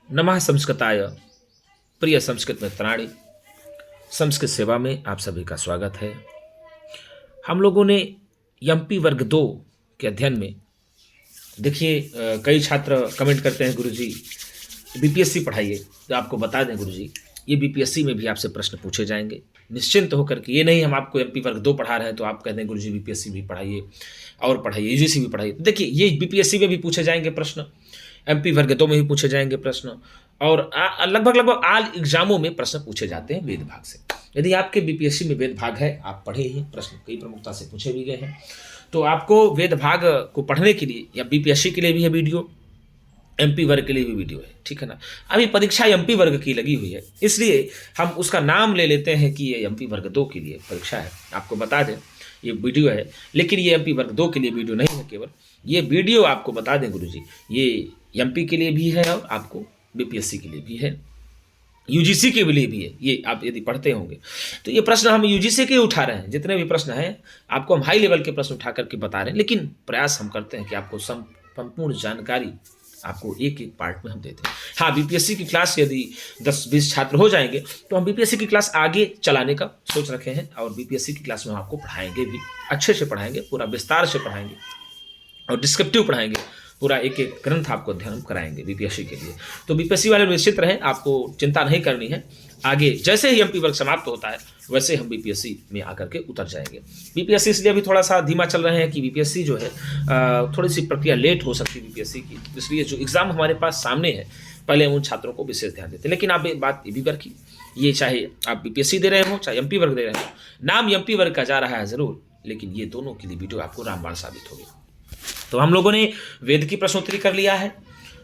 नमः संस्कृताय प्रिय संस्कृत मित्राणि। संस्कृत सेवा में आप सभी का स्वागत है। हम लोगों ने एमपी वर्ग 2 के अध्ययन में देखिए कई छात्र कमेंट करते हैं गुरुजी बीपीएससी पढ़ाइए। तो आपको बता दें गुरुजी, ये बीपीएससी में भी आपसे प्रश्न पूछे जाएंगे। निश्चिंत होकर के, ये नहीं हम आपको एमपी वर्ग 2 पढ़ा रहे हैं तो आप कहते हैं गुरुजी बीपीएससी भी पढ़ाइए और पढ़ाइए, यूजीसी भी पढ़ाइए। तो देखिए ये बीपीएससी में भी पूछे जाएंगे प्रश्न, एमपी वर्ग 2 में भी पूछे जाएंगे प्रश्न, और लगभग ऑल एग्जामों में प्रश्न पूछे जाते हैं वेद भाग से। यदि आपके बीपीएससी में वेद भाग है, आप पढ़े ही, प्रश्न कई प्रमुखता से पूछे भी गए हैं, तो आपको वेद भाग को पढ़ने के लिए या बीपीएससी के लिए भी है वीडियो, एमपी वर्ग के लिए भी वीडियो है, ठीक है ना। अभी परीक्षा एमपी वर्ग की लगी हुई है, इसलिए हम उसका नाम ले लेते हैं कि ये एमपी वर्ग 2 के लिए परीक्षा है। आपको बता दें ये वीडियो है, लेकिन ये एमपी वर्ग 2 के लिए वीडियो नहीं है। केवल ये वीडियो आपको बता दें गुरुजी, ये एमपी के लिए भी है और आपको बीपीएससी के लिए भी है, यूजीसी के लिए भी है। ये आप यदि पढ़ते होंगे तो ये प्रश्न हम यूजीसी के उठा रहे हैं। जितने भी प्रश्न हैं आपको हम हाई लेवल के प्रश्न उठा करके बता रहे हैं, लेकिन प्रयास हम करते हैं कि आपको संपूर्ण जानकारी आपको एक एक पार्ट में हम देते हैं। हाँ, बीपीएससी की क्लास यदि 10-20 छात्र हो जाएंगे तो हम बीपीएससी की क्लास आगे चलाने का सोच रखे हैं, और बीपीएससी की क्लास में हम आपको पढ़ाएंगे भी, अच्छे से पढ़ाएंगे, पूरा विस्तार से पढ़ाएंगे और डिस्क्रिप्टिव पढ़ाएंगे, पूरा एक एक ग्रंथ आपको अध्ययन कराएंगे बीपीएससी के लिए। तो बीपीएससी वाले निश्चित रहें, आपको चिंता नहीं करनी है। आगे जैसे ही एमपी वर्ग समाप्त होता है वैसे हम बीपीएससी में आकर के उतर जाएंगे। बीपीएससी इसलिए अभी थोड़ा सा धीमा चल रहे हैं कि बीपीएससी जो है थोड़ी सी प्रक्रिया लेट हो सकती है बीपीएससी की, इसलिए जो एग्ज़ाम हमारे पास सामने है पहले उन छात्रों को विशेष ध्यान देते हैं। लेकिन आप एक बात ये भी रखिए, ये चाहे आप बीपीएससी दे रहे हो चाहे एमपी वर्ग दे रहे हो, नाम एमपी वर्ग का जा रहा है ज़रूर, लेकिन ये दोनों के लिए वीडियो आपको रामबाण साबित होगी। तो हम लोगों ने वेद की प्रश्नोत्तरी कर लिया है,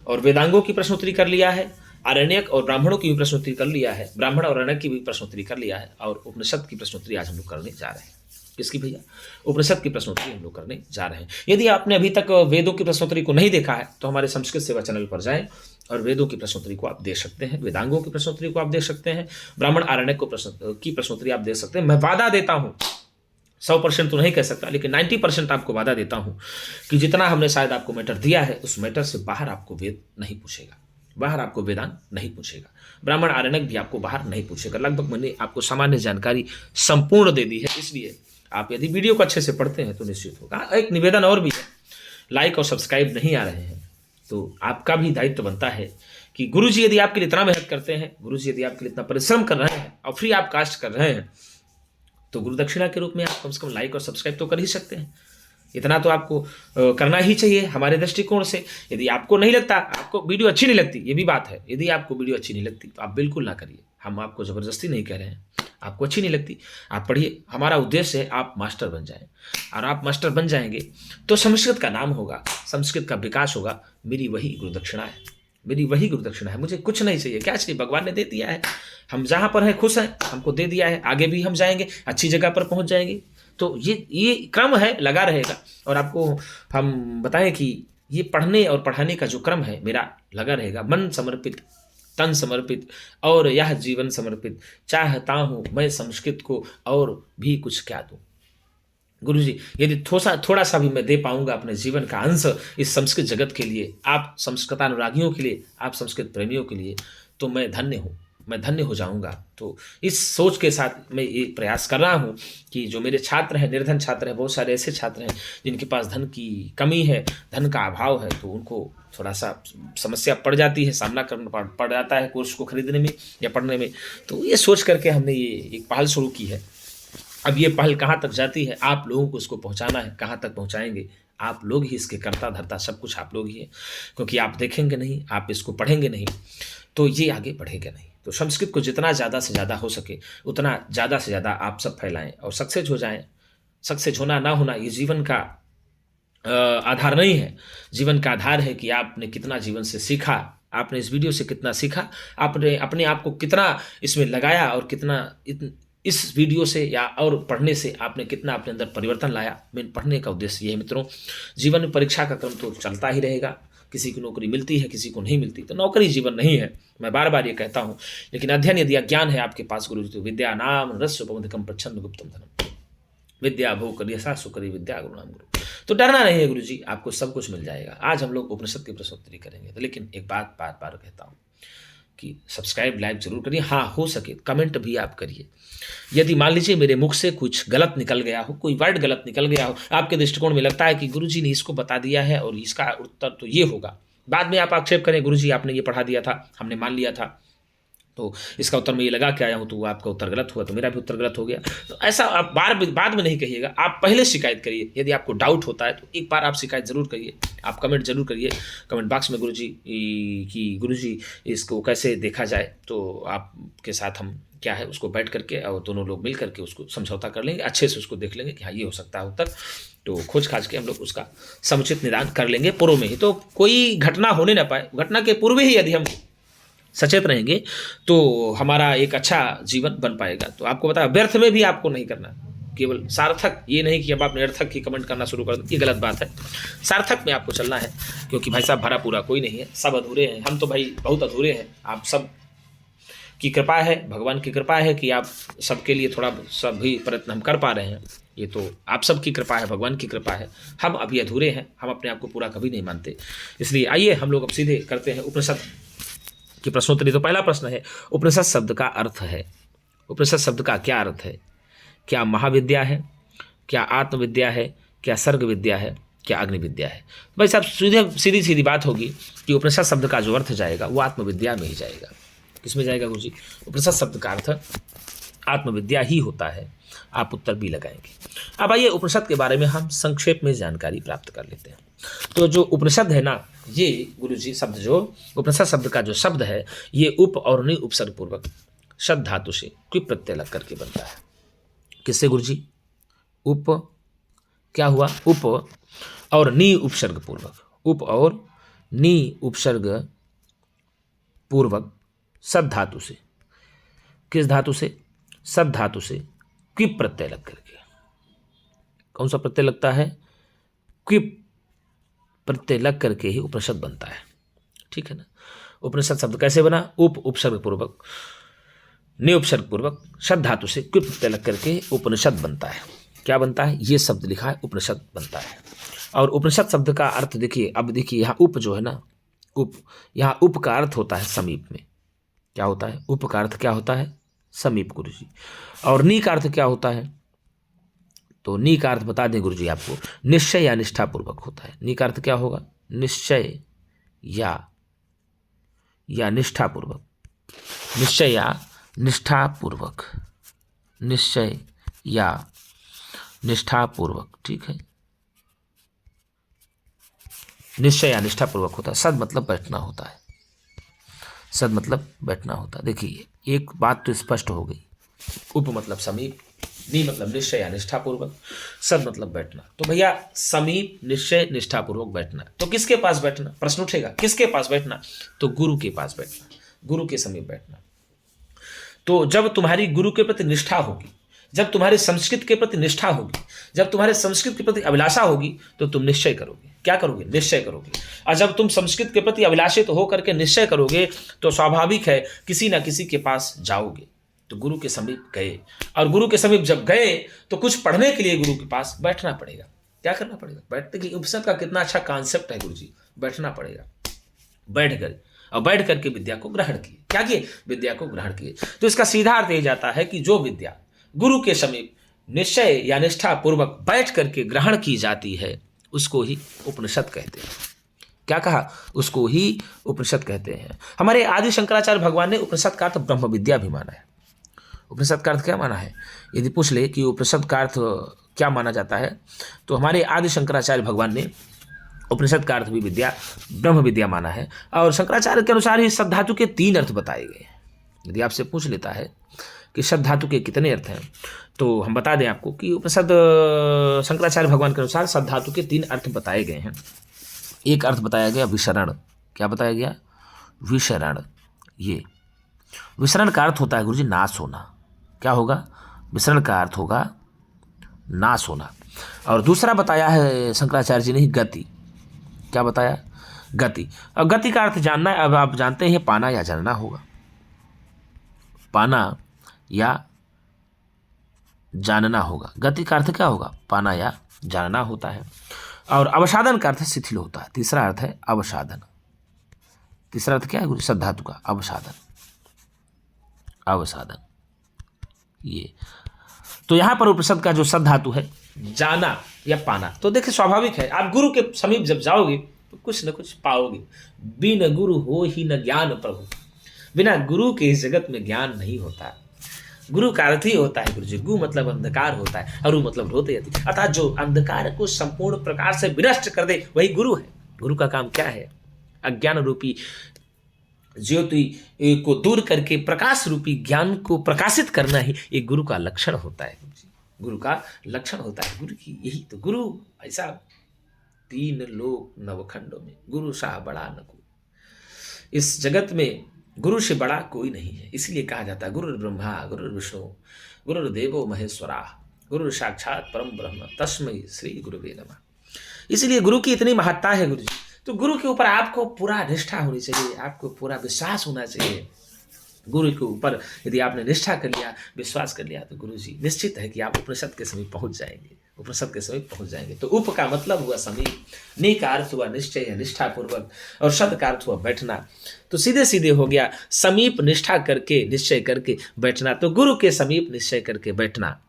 और वेदांगों की प्रश्नोत्तरी कर लिया है, आरण्यक और ब्राह्मणों की भी प्रश्नोत्तरी कर लिया है, ब्राह्मण और आरण्यक की भी प्रश्नोत्तरी कर लिया है, और उपनिषद की प्रश्नोत्तरी आज हम लोग करने जा रहे हैं। किसकी भैया? उपनिषद की प्रश्नोत्तरी हम लोग करने जा रहे हैं। यदि आपने अभी तक वेदों की प्रश्नोत्तरी को नहीं देखा है तो हमारे संस्कृत सेवा चैनल पर जाएं और वेदों की प्रश्नोत्तरी को आप देख सकते हैं, वेदांगों की प्रश्नोत्तरी को आप देख सकते हैं, ब्राह्मण आरण्यक की प्रश्नोत्तरी आप देख सकते हैं। मैं वादा देता हूँ, 100% तो नहीं कह सकता, लेकिन 90% आपको वादा देता हूं कि जितना हमने शायद आपको मैटर दिया है उस मैटर से बाहर आपको वेद नहीं पूछेगा, बाहर आपको वेदांत नहीं पूछेगा, ब्राह्मण आरण्यक भी आपको बाहर नहीं पूछेगा। लगभग मैंने आपको सामान्य जानकारी संपूर्ण दे दी है। इसलिए आप यदि वीडियो को अच्छे से पढ़ते हैं तो निश्चित होगा। एक निवेदन और भी है, लाइक और सब्सक्राइब नहीं आ रहे हैं तो आपका भी दायित्व बनता है कि गुरुजी यदि आपके लिए इतना मेहनत करते हैं, गुरुजी यदि आपके लिए इतना परिश्रम कर रहे हैं और फ्री आप कास्ट कर रहे हैं, तो गुरु दक्षिणा के रूप में आप कम से कम लाइक और सब्सक्राइब तो कर ही सकते हैं। इतना तो आपको करना ही चाहिए हमारे दृष्टिकोण से। यदि आपको नहीं लगता, आपको वीडियो अच्छी नहीं लगती, ये भी बात है, यदि आपको वीडियो अच्छी नहीं लगती तो आप बिल्कुल ना करिए। हम आपको ज़बरदस्ती नहीं कह रहे हैं, आपको अच्छी नहीं लगती आप पढ़िए। हमारा उद्देश्य है आप मास्टर बन जाएं, और आप मास्टर बन जाएंगे तो संस्कृत का नाम होगा, संस्कृत का विकास होगा। मेरी वही गुरु दक्षिणा है, मेरी वही गुरु दक्षिणा है। मुझे कुछ नहीं चाहिए, क्या चाहिए? भगवान ने दे दिया है, हम जहाँ पर हैं खुश हैं, हमको दे दिया है, आगे भी हम जाएंगे, अच्छी जगह पर पहुँच जाएंगे। तो ये क्रम है, लगा रहेगा। और आपको हम बताएं कि ये पढ़ने और पढ़ाने का जो क्रम है मेरा लगा रहेगा। मन समर्पित, तन समर्पित और यह जीवन समर्पित, चाहता हूँ मैं संस्कृत को और भी कुछ क्या दूँ। गुरुजी यदि थोड़ा सा भी मैं दे पाऊंगा अपने जीवन का अंश इस संस्कृत जगत के लिए, आप संस्कृतानुरागियों के लिए, आप संस्कृत प्रेमियों के लिए, तो मैं धन्य हूँ, मैं धन्य हो जाऊंगा। तो इस सोच के साथ मैं ये प्रयास कर रहा हूँ कि जो मेरे छात्र हैं, निर्धन छात्र हैं, बहुत सारे ऐसे छात्र हैं जिनके पास धन की कमी है, धन का अभाव है, तो उनको थोड़ा सा समस्या पड़ जाती है, सामना करना पड़ जाता है कोर्स को खरीदने में या पढ़ने में। तो ये सोच करके हमने ये एक पहल शुरू की है। अब ये पहल कहाँ तक जाती है, आप लोगों को इसको पहुँचाना है। कहाँ तक पहुँचाएंगे? आप लोग ही इसके कर्ता धर्ता, सब कुछ आप लोग ही हैं, क्योंकि आप देखेंगे नहीं, आप इसको पढ़ेंगे नहीं तो ये आगे बढ़ेगा नहीं। तो संस्कृत को जितना ज़्यादा से ज़्यादा हो सके उतना ज़्यादा से ज़्यादा आप सब फैलाएं और सक्सेस हो जाएं। सक्सेस होना ना होना ये जीवन का आधार नहीं है। जीवन का आधार है कि आपने कितना जीवन से सीखा, आपने इस वीडियो से कितना सीखा, आपने अपने आप को कितना इसमें लगाया, और कितना इस वीडियो से या और पढ़ने से आपने कितना अपने अंदर परिवर्तन लाया। मेन पढ़ने का उद्देश्य ये है मित्रों। जीवन में परीक्षा का क्रम तो चलता ही रहेगा, किसी को नौकरी मिलती है, किसी को नहीं मिलती, तो नौकरी जीवन नहीं है, मैं बार बार ये कहता हूँ। लेकिन अध्ययन यदि ज्ञान है आपके पास गुरु, तो विद्या नाम रस्वपमधिकम प्रच्छन्न गुप्तम धनम, विद्या भोग करिए सासु करिए विद्या गुरु नाम गुरु। तो डरना नहीं है गुरु जी, आपको सब कुछ मिल जाएगा। आज हम लोग उपनिषद की प्रश्नोत्तरी करेंगे, तो लेकिन एक बात बार बार कहता हूँ, कि सब्सक्राइब लाइक जरूर करिए। हाँ, हो सके कमेंट भी आप करिए। यदि मान लीजिए मेरे मुख से कुछ गलत निकल गया हो, कोई वर्ड गलत निकल गया हो, आपके दृष्टिकोण में लगता है कि गुरुजी ने इसको बता दिया है और इसका उत्तर तो ये होगा, बाद में आप आक्षेप करें गुरुजी आपने ये पढ़ा दिया था, हमने मान लिया था, तो इसका उत्तर मैं ये लगा के आया हूँ, तो वो आपका उत्तर गलत हुआ तो मेरा भी उत्तर गलत हो गया। तो ऐसा आप बाद में नहीं कहिएगा, आप पहले शिकायत करिए। यदि आपको डाउट होता है तो एक बार आप शिकायत जरूर करिए, आप कमेंट जरूर करिए कमेंट बॉक्स में गुरुजी कि गुरुजी इसको कैसे देखा जाए। तो आपके साथ हम क्या है उसको बैठ करके और दोनों लोग मिल करके उसको समझौता कर लेंगे, अच्छे से उसको देख लेंगे कि हाँ ये हो सकता है उत्तर, तो खोज खाज के हम लोग उसका समुचित निदान कर लेंगे पूर्व में ही, तो कोई घटना होने ना पाए। घटना के पूर्व ही यदि हम सचेत रहेंगे तो हमारा एक अच्छा जीवन बन पाएगा। तो आपको पता है व्यर्थ में भी आपको नहीं करना, केवल सार्थक, ये नहीं कि अब आप निरर्थक ही कमेंट करना शुरू कर दें, ये गलत बात है। सार्थक में आपको चलना है, क्योंकि भाई साहब भरा पूरा कोई नहीं है, सब अधूरे हैं। हम तो भाई बहुत अधूरे हैं, आप सब की कृपा है, भगवान की कृपा है कि आप सबके लिए थोड़ा सभी प्रयत्न हम कर पा रहे हैं। ये तो आप सब की कृपा है, भगवान की कृपा है। हम अभी अधूरे हैं, हम अपने आप को पूरा कभी नहीं मानते। इसलिए आइए हम लोग अब सीधे करते हैं उपनिषद की प्रश्नोत्तरी। तो पहला प्रश्न है, उपनिषद शब्द का अर्थ है। उपनिषद शब्द का क्या अर्थ है? क्या महाविद्या है, क्या आत्मविद्या है, क्या सर्ग विद्या है, क्या अग्नि विद्या है? भाई साहब सीधी सीधी बात होगी कि उपनिषद शब्द का जो अर्थ जाएगा वो आत्मविद्या में ही जाएगा। किसमें जाएगा गुरुजी? उपनिषद शब्द का अर्थ आत्मविद्या ही होता है। आप उत्तर भी लगाएंगे। अब आइए उपनिषद के बारे में हम संक्षेप में जानकारी प्राप्त कर लेते हैं। तो जो उपनिषद है ना, ये गुरुजी शब्द, जो उपनिषद शब्द का जो शब्द है, ये उप और नि उपसर्ग पूर्वक शब्द धातु से क्विप प्रत्यय लग करके बनता है। किससे गुरुजी? उप क्या हुआ? उप और नि उपसर्ग पूर्वक, उप और नि उपसर्ग पूर्वक सद धातु से। किस धातु से? सद धातु से क्विप प्रत्यय लग करके। कौन सा प्रत्यय लगता है? क्विप प्रत्यय लग करके ही उपनिषद बनता है। ठीक है ना? उपनिषद शब्द कैसे बना? उप उपसर्ग पूर्वक, नि उपसर्ग पूर्वक सद धातु से क्विप प्रत्यय लग करके उपनिषद बनता है। क्या बनता है? ये शब्द लिखा है, उपनिषद बनता है। और उपनिषद शब्द का अर्थ देखिए, अब देखिए यहाँ उप जो है ना, उप, यहाँ उप का अर्थ होता है समीप में। क्या होता है? उप का अर्थ क्या होता है? समीप गुरुजी। और नी का अर्थ क्या होता है? तो नी का अर्थ बता दें गुरुजी आपको, निश्चय या निष्ठा पूर्वक होता है। नी का अर्थ क्या होगा? निश्चय या निष्ठा पूर्वक, निश्चय या निष्ठा पूर्वक, निश्चय या निष्ठा पूर्वक। ठीक है, निश्चय या निष्ठा पूर्वक होता है। सद मतलब बैठना होता है, सद मतलब बैठना होता है। देखिए एक बात तो स्पष्ट हो गई, उप मतलब समीप, नी मतलब निश्चय या निष्ठा पूर्वक, सद मतलब बैठना। तो भैया समीप, निश्चय, निष्ठा पूर्वक बैठना, तो किसके पास बैठना? प्रश्न उठेगा, किसके पास बैठना? तो गुरु के पास बैठना, गुरु के समीप बैठना। तो जब तुम्हारी गुरु के प्रति निष्ठा होगी, जब तुम्हारे संस्कृत के प्रति निष्ठा होगी, जब तुम्हारे संस्कृत के प्रति अभिलाषा होगी, तो तुम निश्चय करोगे। क्या करोगे? निश्चय करोगे। और जब तुम संस्कृत के प्रति अभिलाषित तो होकर के निश्चय करोगे, तो स्वाभाविक है किसी ना किसी के पास जाओगे। तो गुरु के समीप गए, और गुरु के समीप जब गए तो कुछ पढ़ने के लिए गुरु के पास बैठना पड़ेगा। क्या करना पड़ेगा? बैठने के लिए। उपनिषद का कितना अच्छा कॉन्सेप्ट है गुरुजी, बैठना पड़ेगा। बैठ कर और बैठ करके विद्या को ग्रहण किए। क्या किए? विद्या को ग्रहण किए। तो इसका सीधा अर्थ ये जाता है कि जो विद्या गुरु के समीप निश्चय या निष्ठा पूर्वक बैठ करके ग्रहण की जाती है, उसको ही उपनिषद कहते हैं। क्या कहा? उसको ही उपनिषद कहते हैं। हमारे आदि शंकराचार्य भगवान ने उपनिषद का अर्थ ब्रह्म विद्या भी माना है। उपनिषद का अर्थ क्या माना है? यदि पूछ ले कि उपनिषद का अर्थ क्या माना जाता है, तो हमारे आदि शंकराचार्य भगवान ने उपनिषद का अर्थ भी विद्या, ब्रह्म विद्या माना है। और शंकराचार्य के अनुसार ही सद धातु के 3 अर्थ बताए गए हैं। यदि आपसे पूछ लेता है कि सद धातु के कितने अर्थ हैं, तो हम बता दें आपको कि उपनिषद शंकराचार्य भगवान के अनुसार सद धातु के 3 अर्थ बताए गए हैं। एक अर्थ बताया गया विशरण। क्या बताया गया? विशरण। ये विशरण का अर्थ होता है गुरुजी नाश होना। क्या होगा? विशरण का अर्थ होगा नाश होना। और दूसरा बताया है शंकराचार्य जी ने गति। क्या बताया? गति। अब गति का अर्थ जानना है। अब आप जानते हैं पाना या जानना होगा, पाना या जानना होगा। गति का अर्थ क्या होगा? पाना या जानना होता है। और अवसादन का अर्थ शिथिल होता है। तीसरा अर्थ है अवसादन। तीसरा अर्थ क्या है गुरु? सद धातु का अवसाधन, अवसाधन ये। तो यहां पर उपनिषद का जो सद धातु है जाना या पाना, तो देखिए स्वाभाविक है, आप गुरु के समीप जब जाओगे तो कुछ न कुछ पाओगे। बिन गुरु हो ही न ज्ञान प्रभु, बिना गुरु के इस जगत में ज्ञान नहीं होता। गुरु का अर्थ ही होता है गुरु जी, गु मतलब अंधकार होता है, अरु मतलब रोते यति, अर्थात जो अंधकार को संपूर्ण प्रकार से विनष्ट कर दे वही गुरु है। गुरु का काम क्या है? अज्ञान रूपी ज्योति को दूर करके प्रकाश रूपी ज्ञान को प्रकाशित करना ही एक गुरु का लक्षण होता है। गुरु का लक्षण होता है गुरु की यही तो। गुरु ऐसा 3 लोक नवखंडों में गुरु सा बड़ा न कोई, इस जगत में गुरु से बड़ा कोई नहीं है। इसलिए कहा जाता है गुरु ब्रह्मा गुरु विष्णु गुरुर्देवो महेश्वरा गुरु साक्षात परम ब्रह्म तस्मै श्री गुरुवे नमः। इसलिए गुरु की इतनी महत्ता है गुरु जी। तो गुरु के ऊपर आपको पूरा निष्ठा होनी चाहिए, आपको पूरा विश्वास होना चाहिए। गुरु के ऊपर यदि आपने निष्ठा कर लिया, विश्वास कर लिया, तो गुरु जी निश्चित है कि आप उपनिषद के समीप पहुंच जाएंगे, उपनिषद के समीप पहुंच जाएंगे। तो उप का मतलब हुआ समीप, नि का अर्थ हुआ निश्चय या निष्ठा पूर्वक, और शब्द का अर्थ हुआ बैठना। तो सीधे सीधे हो गया समीप निष्ठा करके निश्चय करके बैठना। तो गुरु के समीप निश्चय करके बैठना,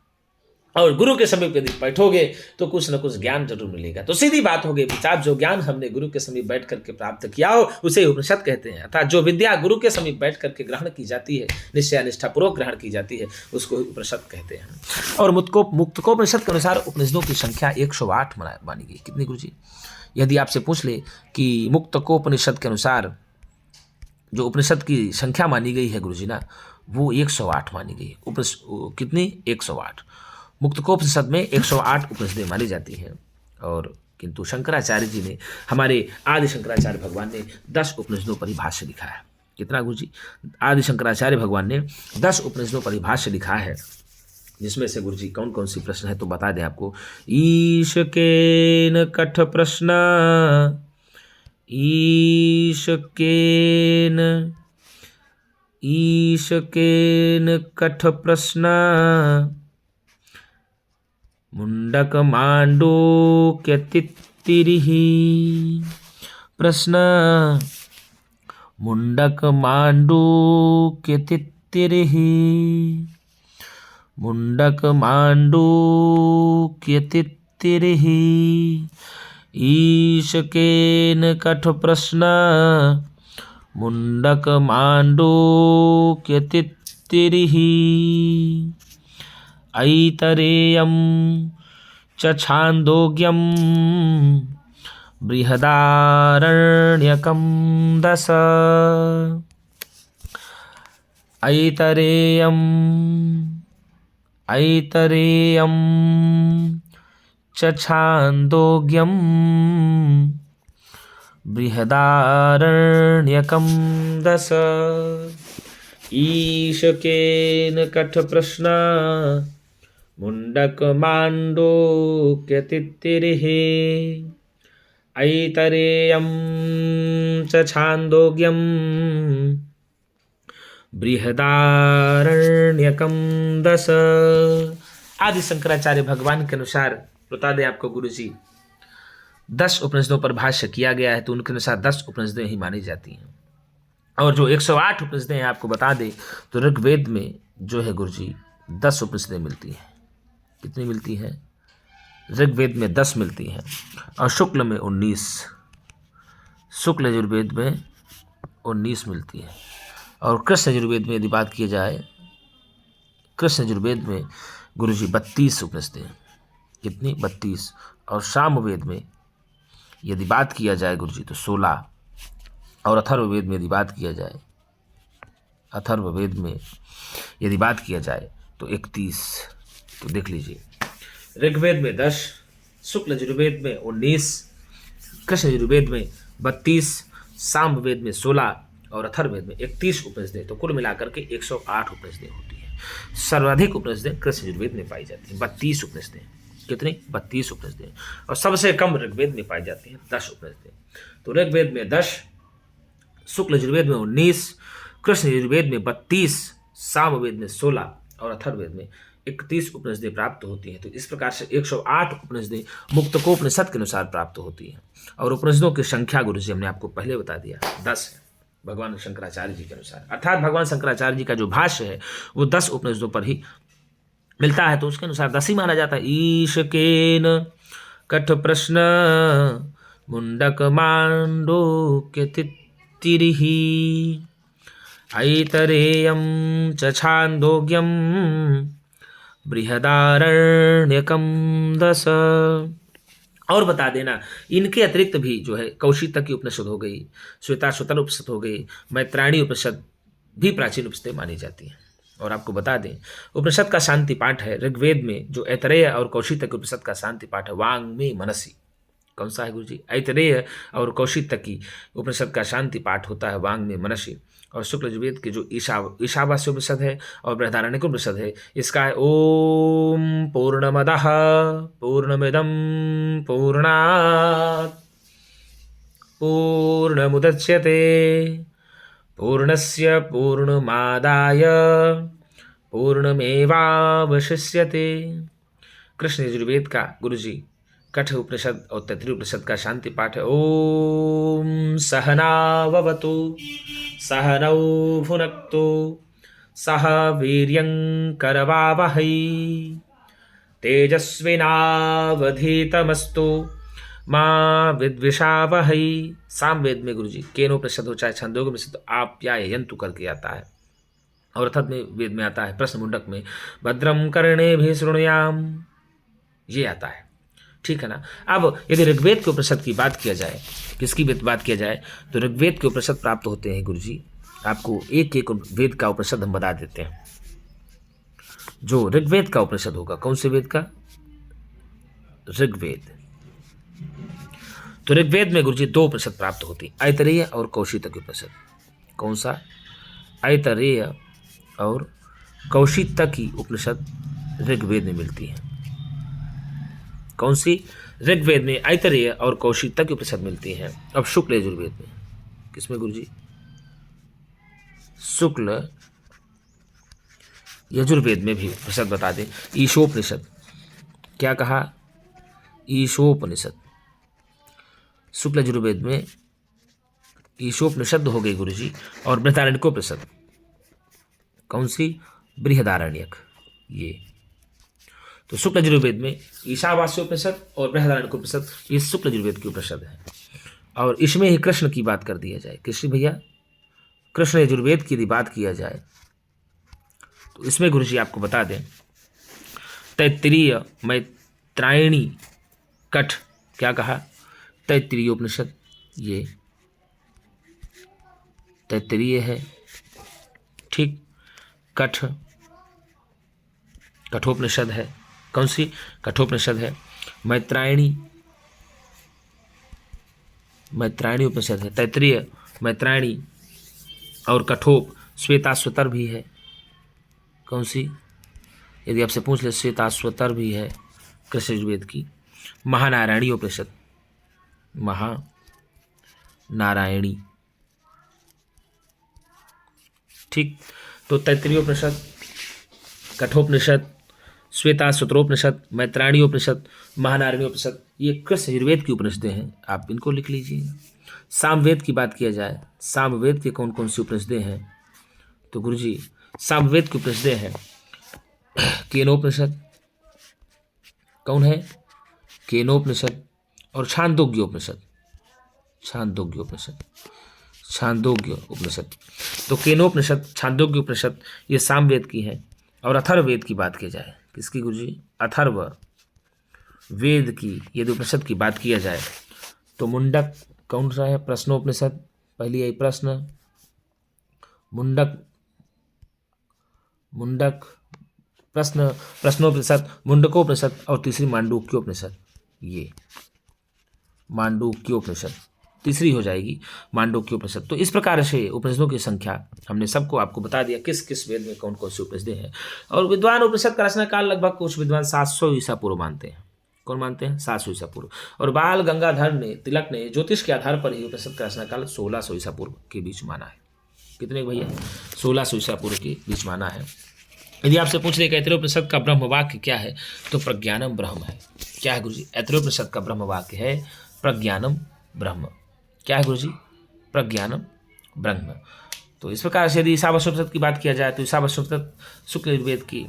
और गुरु के समीप यदि बैठोगे तो कुछ न कुछ ज्ञान जरूर मिलेगा। तो सीधी बात हो गई, विचार जो ज्ञान हमने गुरु के समीप बैठ करके प्राप्त किया हो उसे उपनिषद कहते हैं। अर्थात जो विद्या गुरु के समीप बैठ करके ग्रहण की जाती है, निश्चय निष्ठा पूर्वक ग्रहण की जाती है, उसको उपनिषद कहते हैं। और मुक्तकोपनिषद के अनुसार उपनिषदों की संख्या 108 मानी गई। कितनी गुरु जी? यदि आपसे पूछ ले कि मुक्तकोपनिषद के अनुसार जो उपनिषद की संख्या मानी गई है गुरु जी ना, वो 108 मानी गई। कितनी? 108। मुक्तकोपनिषद में 108 उपनिषदें मानी जाती हैं। और किंतु शंकराचार्य जी ने, हमारे आदि शंकराचार्य भगवान ने 10 उपनिषदों पर ही भाष्य लिखा है। कितना गुरु जी? आदि शंकराचार्य भगवान ने 10 उपनिषदों पर ही भाष्य लिखा है। जिसमें से गुरु जी कौन कौन सी प्रश्न है तो बता दें आपको। ईश केन कठ प्रश्न, ईश केन कठ प्रश्न, मुंडक मांडूक्य तित्तिरिहि प्रश्न, मुंडक मांडूक्य तित्तिरिहि, मुंडक मांडूक्य तित्तिरिहि, ईश केन कठ प्रश्न, मुंडक मांडूक्य तित्तिरिहि, ऐतरेयं च छान्दोग्यं बृहदारण्यकं 10, ऐतरेयं च छान्दोग्यं बृहदारण्यकं 10, ईशकेन कठ प्रश्न, मुंडक मांडूक्य तित्तिरिहि, ऐतरेयं च छान्दोग्यं बृहदारण्यकं 10। आदि शंकराचार्य भगवान के अनुसार बता दें आपको गुरु जी, 10 उपनिषदों पर भाष्य किया गया है, तो उनके अनुसार 10 उपनिषदें ही मानी जाती हैं। और जो 108 उपनिषदें हैं आपको बता दें तो ऋग्वेद में जो है गुरु जी 10 उपनिषदें मिलती हैं। कितनी मिलती हैं? ऋग्वेद में 10 मिलती हैं, और शुक्ल में 19, शुक्ल यजुर्वेद में 19 मिलती है। और कृष्ण यजुर्वेद में यदि बात की जाए, कृष्ण यजुर्वेद में गुरु जी 32 उपनिषदें। कितनी? 32। और सामवेद में यदि बात किया जाए गुरु जी तो 16, और अथर्ववेद में यदि बात किया जाए, अथर्ववेद में यदि बात किया जाए तो 31। तो देख लीजिए, ऋग्वेद में 10, शुक्ल यजुर्वेद में 19, कृष्ण यजुर्वेद में 32, सामवेद में 16 और अथर्ववेद में 31 उपनिषदें। तो कुल मिलाकर के 108 उपनिषदें होती हैं। सर्वाधिक उपनिषदें कृष्ण यजुर्वेद में पाई जाती हैं, 32 उपनिषदें। कितनी? 32 उपनिषदें। और सबसे कम ऋग्वेद में पाई जाती हैं, 10 उपनिषदें। तो ऋग्वेद में 10, शुक्ल यजुर्वेद में 19, कृष्ण यजुर्वेद में 32, सामवेद में 16 और अथर्ववेद में 31 उपनिषदें प्राप्त होती हैं। तो इस प्रकार से 108 उपनिषदें मुक्तकोपनिषद के अनुसार प्राप्त होती हैं। और उपनिषदों की संख्या गुरु जी हमने आपको पहले बता दिया 10 है। भगवान शंकराचार्य जी के अनुसार, अर्थात भगवान शंकराचार्य जी का जो भाष्य है वो 10 उपनिषदों पर ही मिलता है, तो उसके अनुसार 10 ही माना जाता है। ईश केन कठ प्रश्न मुंडक मांडोक्य तित्तिरिहि ऐतरेयं च छांदोग्यम बृहदारण्यकम 10। और बता देना, इनके अतिरिक्त भी जो है कौशिक की उपनिषद हो गई, श्वेताश्वतर उपनिषद हो गई, मैत्रायणी उपनिषद भी प्राचीन उपनिषदें मानी जाती हैं। और आपको बता दें, उपनिषद का शांति पाठ है ऋग्वेद में, जो ऐतरेय और कौशिक उपनिषद का शांति पाठ है वांग में मनसी। कौन सा है गुरु जी? ऐतरेय और कौशिक उपनिषद का शांति पाठ होता है वांग में मनसी। और शुक्ल यजुर्वेद के जो ईशावास्य उपनिषद है और बृहदारण्यक उपनिषद है, इसका है ओम पूर्णमदः पूर्णमिदं पूर्णात् पूर्णमुदच्यते पूर्णस्य पूर्णमादाय पूर्णमेवावशिष्यते। कृष्ण यजुर्वेद का गुरुजी कठ उपनिषद और तैत्तिरीय उपनिषद का शांति पाठ है ओम सहनाववतु सहनौ भुनक्तु सह वीर्यं करवावहै तेजस्विनावधीतमस्तु माँ विद्विषावहै। सामवेद में गुरुजी केनोपनिषद हो चाहे छंदोपनिषद आप्यायन्तु करके आता है, और अर्थात में वेद में आता है प्रश्न मुंडक में भद्रम कर्णेभिः शृणुयाम, ये आता है। ठीक है ना। अब यदि ऋग्वेद के उपनिषद की बात किया जाए, किसकी बात किया जाए, तो ऋग्वेद के उपनिषद प्राप्त होते हैं गुरुजी। आपको एक एक वेद का उपनिषद हम बता देते हैं। जो ऋग्वेद का उपनिषद होगा, कौन से वेद का? ऋग्वेद। तो ऋग्वेद में गुरुजी 2 उपनिषद प्राप्त होती, ऐतरेय और कौशिक उपनिषद। कौन सा? ऐतरेय और कौशिक की उपनिषद ऋग्वेद में मिलती है। कौन सी? ऋग्वेद में ऐतरेय और कौशिक की उपनिषद मिलती हैं। अब शुक्ल यजुर्वेद में, किसमें गुरुजी? शुक्ल यजुर्वेद में भी उपनिषद बता दें। ईशोपनिषद, क्या कहा? ईशोपनिषद। शुक्ल यजुर्वेद में ईशोपनिषद हो गई गुरुजी, और बृहदारण्यकोपनिषद। कौन सी? बृहदारण्यक। ये तो शुक्ल यजुर्वेद में ईशावास्योपनिषद और बृहदारण्यकोपनिषद, ये शुक्ल यजुर्वेद की उपनिषद है। और इसमें ही कृष्ण की बात कर दिया जाए, कृष्ण भैया, कृष्ण यजुर्वेद की यदि बात किया जाए तो इसमें गुरुजी आपको बता दें, तैत्तिरीय मैत्रायणी कठ, क्या कहा? तैत्तिरीय उपनिषद, ये तैत्तिरीय है। ठीक। कठ, कठोपनिषद है। कौन सी? कठोपनिषद है। मैत्रायणी, मैत्रायणी उपनिषद है। तैत्तिरीय, मैत्रायणी और कठोप, श्वेताश्वतर भी है। कौन सी? यदि आपसे पूछ ले, श्वेताश्वतर भी है कृष्ण यजुर्वेद की। महानारायणी उपनिषद, महानारायणी। ठीक। तो तैत्तिरीय उपनिषद, कठोपनिषद, श्वेताश्वतरोपनिषद, मैत्रायणी उपनिषद, महानारायणी उपनिषद, ये कृष्ण यजुर्वेद की उपनिषदें हैं। आप इनको लिख लीजिए। सामवेद की बात किया जाए, सामवेद के कौन कौन सी उपनिषदें हैं, तो गुरुजी सामवेद की उपनिषदें हैं केनोपनिषद, कौन है? केनोपनिषद और छांदोग्योपनिषद, छांदोग्योपनिषद, छांदोग्य उपनिषद। तो केनोपनिषद, छांदोग्य उपनिषद ये सामवेद की हैं। और अथर्ववेद की बात की जाए, किसकी गुरुजी? अथर्व वेद की यदि उपनिषद की बात किया जाए तो मुंडक, कौन सा है? प्रश्नोपनिषद, पहली आई प्रश्न, मुंडक, मुंडक प्रश्न, प्रश्नोपनिषद, मुंडकोपनिषद, और तीसरी मांडूक्योपनिषद। ये मांडूक्योपनिषद तीसरी हो जाएगी, मांडूक्योपनिषद। तो इस प्रकार से उपनिषदों की संख्या हमने सबको आपको बता दिया, किस किस वेद में कौन कौन सी उपनिषदें हैं। और विद्वान उपनिषद का रचना काल लगभग कुछ विद्वान 700 ईसा पूर्व मानते हैं। कौन मानते हैं? 700 ईसा पूर्व। और बाल गंगाधर ने, तिलक ने ज्योतिष के आधार पर ही उपनिषद का रचना काल 1600 ईसा पूर्व के बीच माना है। कितने भैया? 1600 ईसा पूर्व के बीच माना है। यदि आपसे पूछ ले कि ऐतरेय उपनिषद का ब्रह्म वाक्य क्या है, तो प्रज्ञानम ब्रह्म है। क्या है गुरुजी? ऐतरेय उपनिषद का ब्रह्म वाक्य है प्रज्ञानम ब्रह्म। क्या है गुरुजी? प्रज्ञानम ब्रह्म। तो इस प्रकार से यदि ईशावास्य उपनिषद की बात किया जाए तो ईशावास्य उपनिषद शुक्ल यजुर्वेद की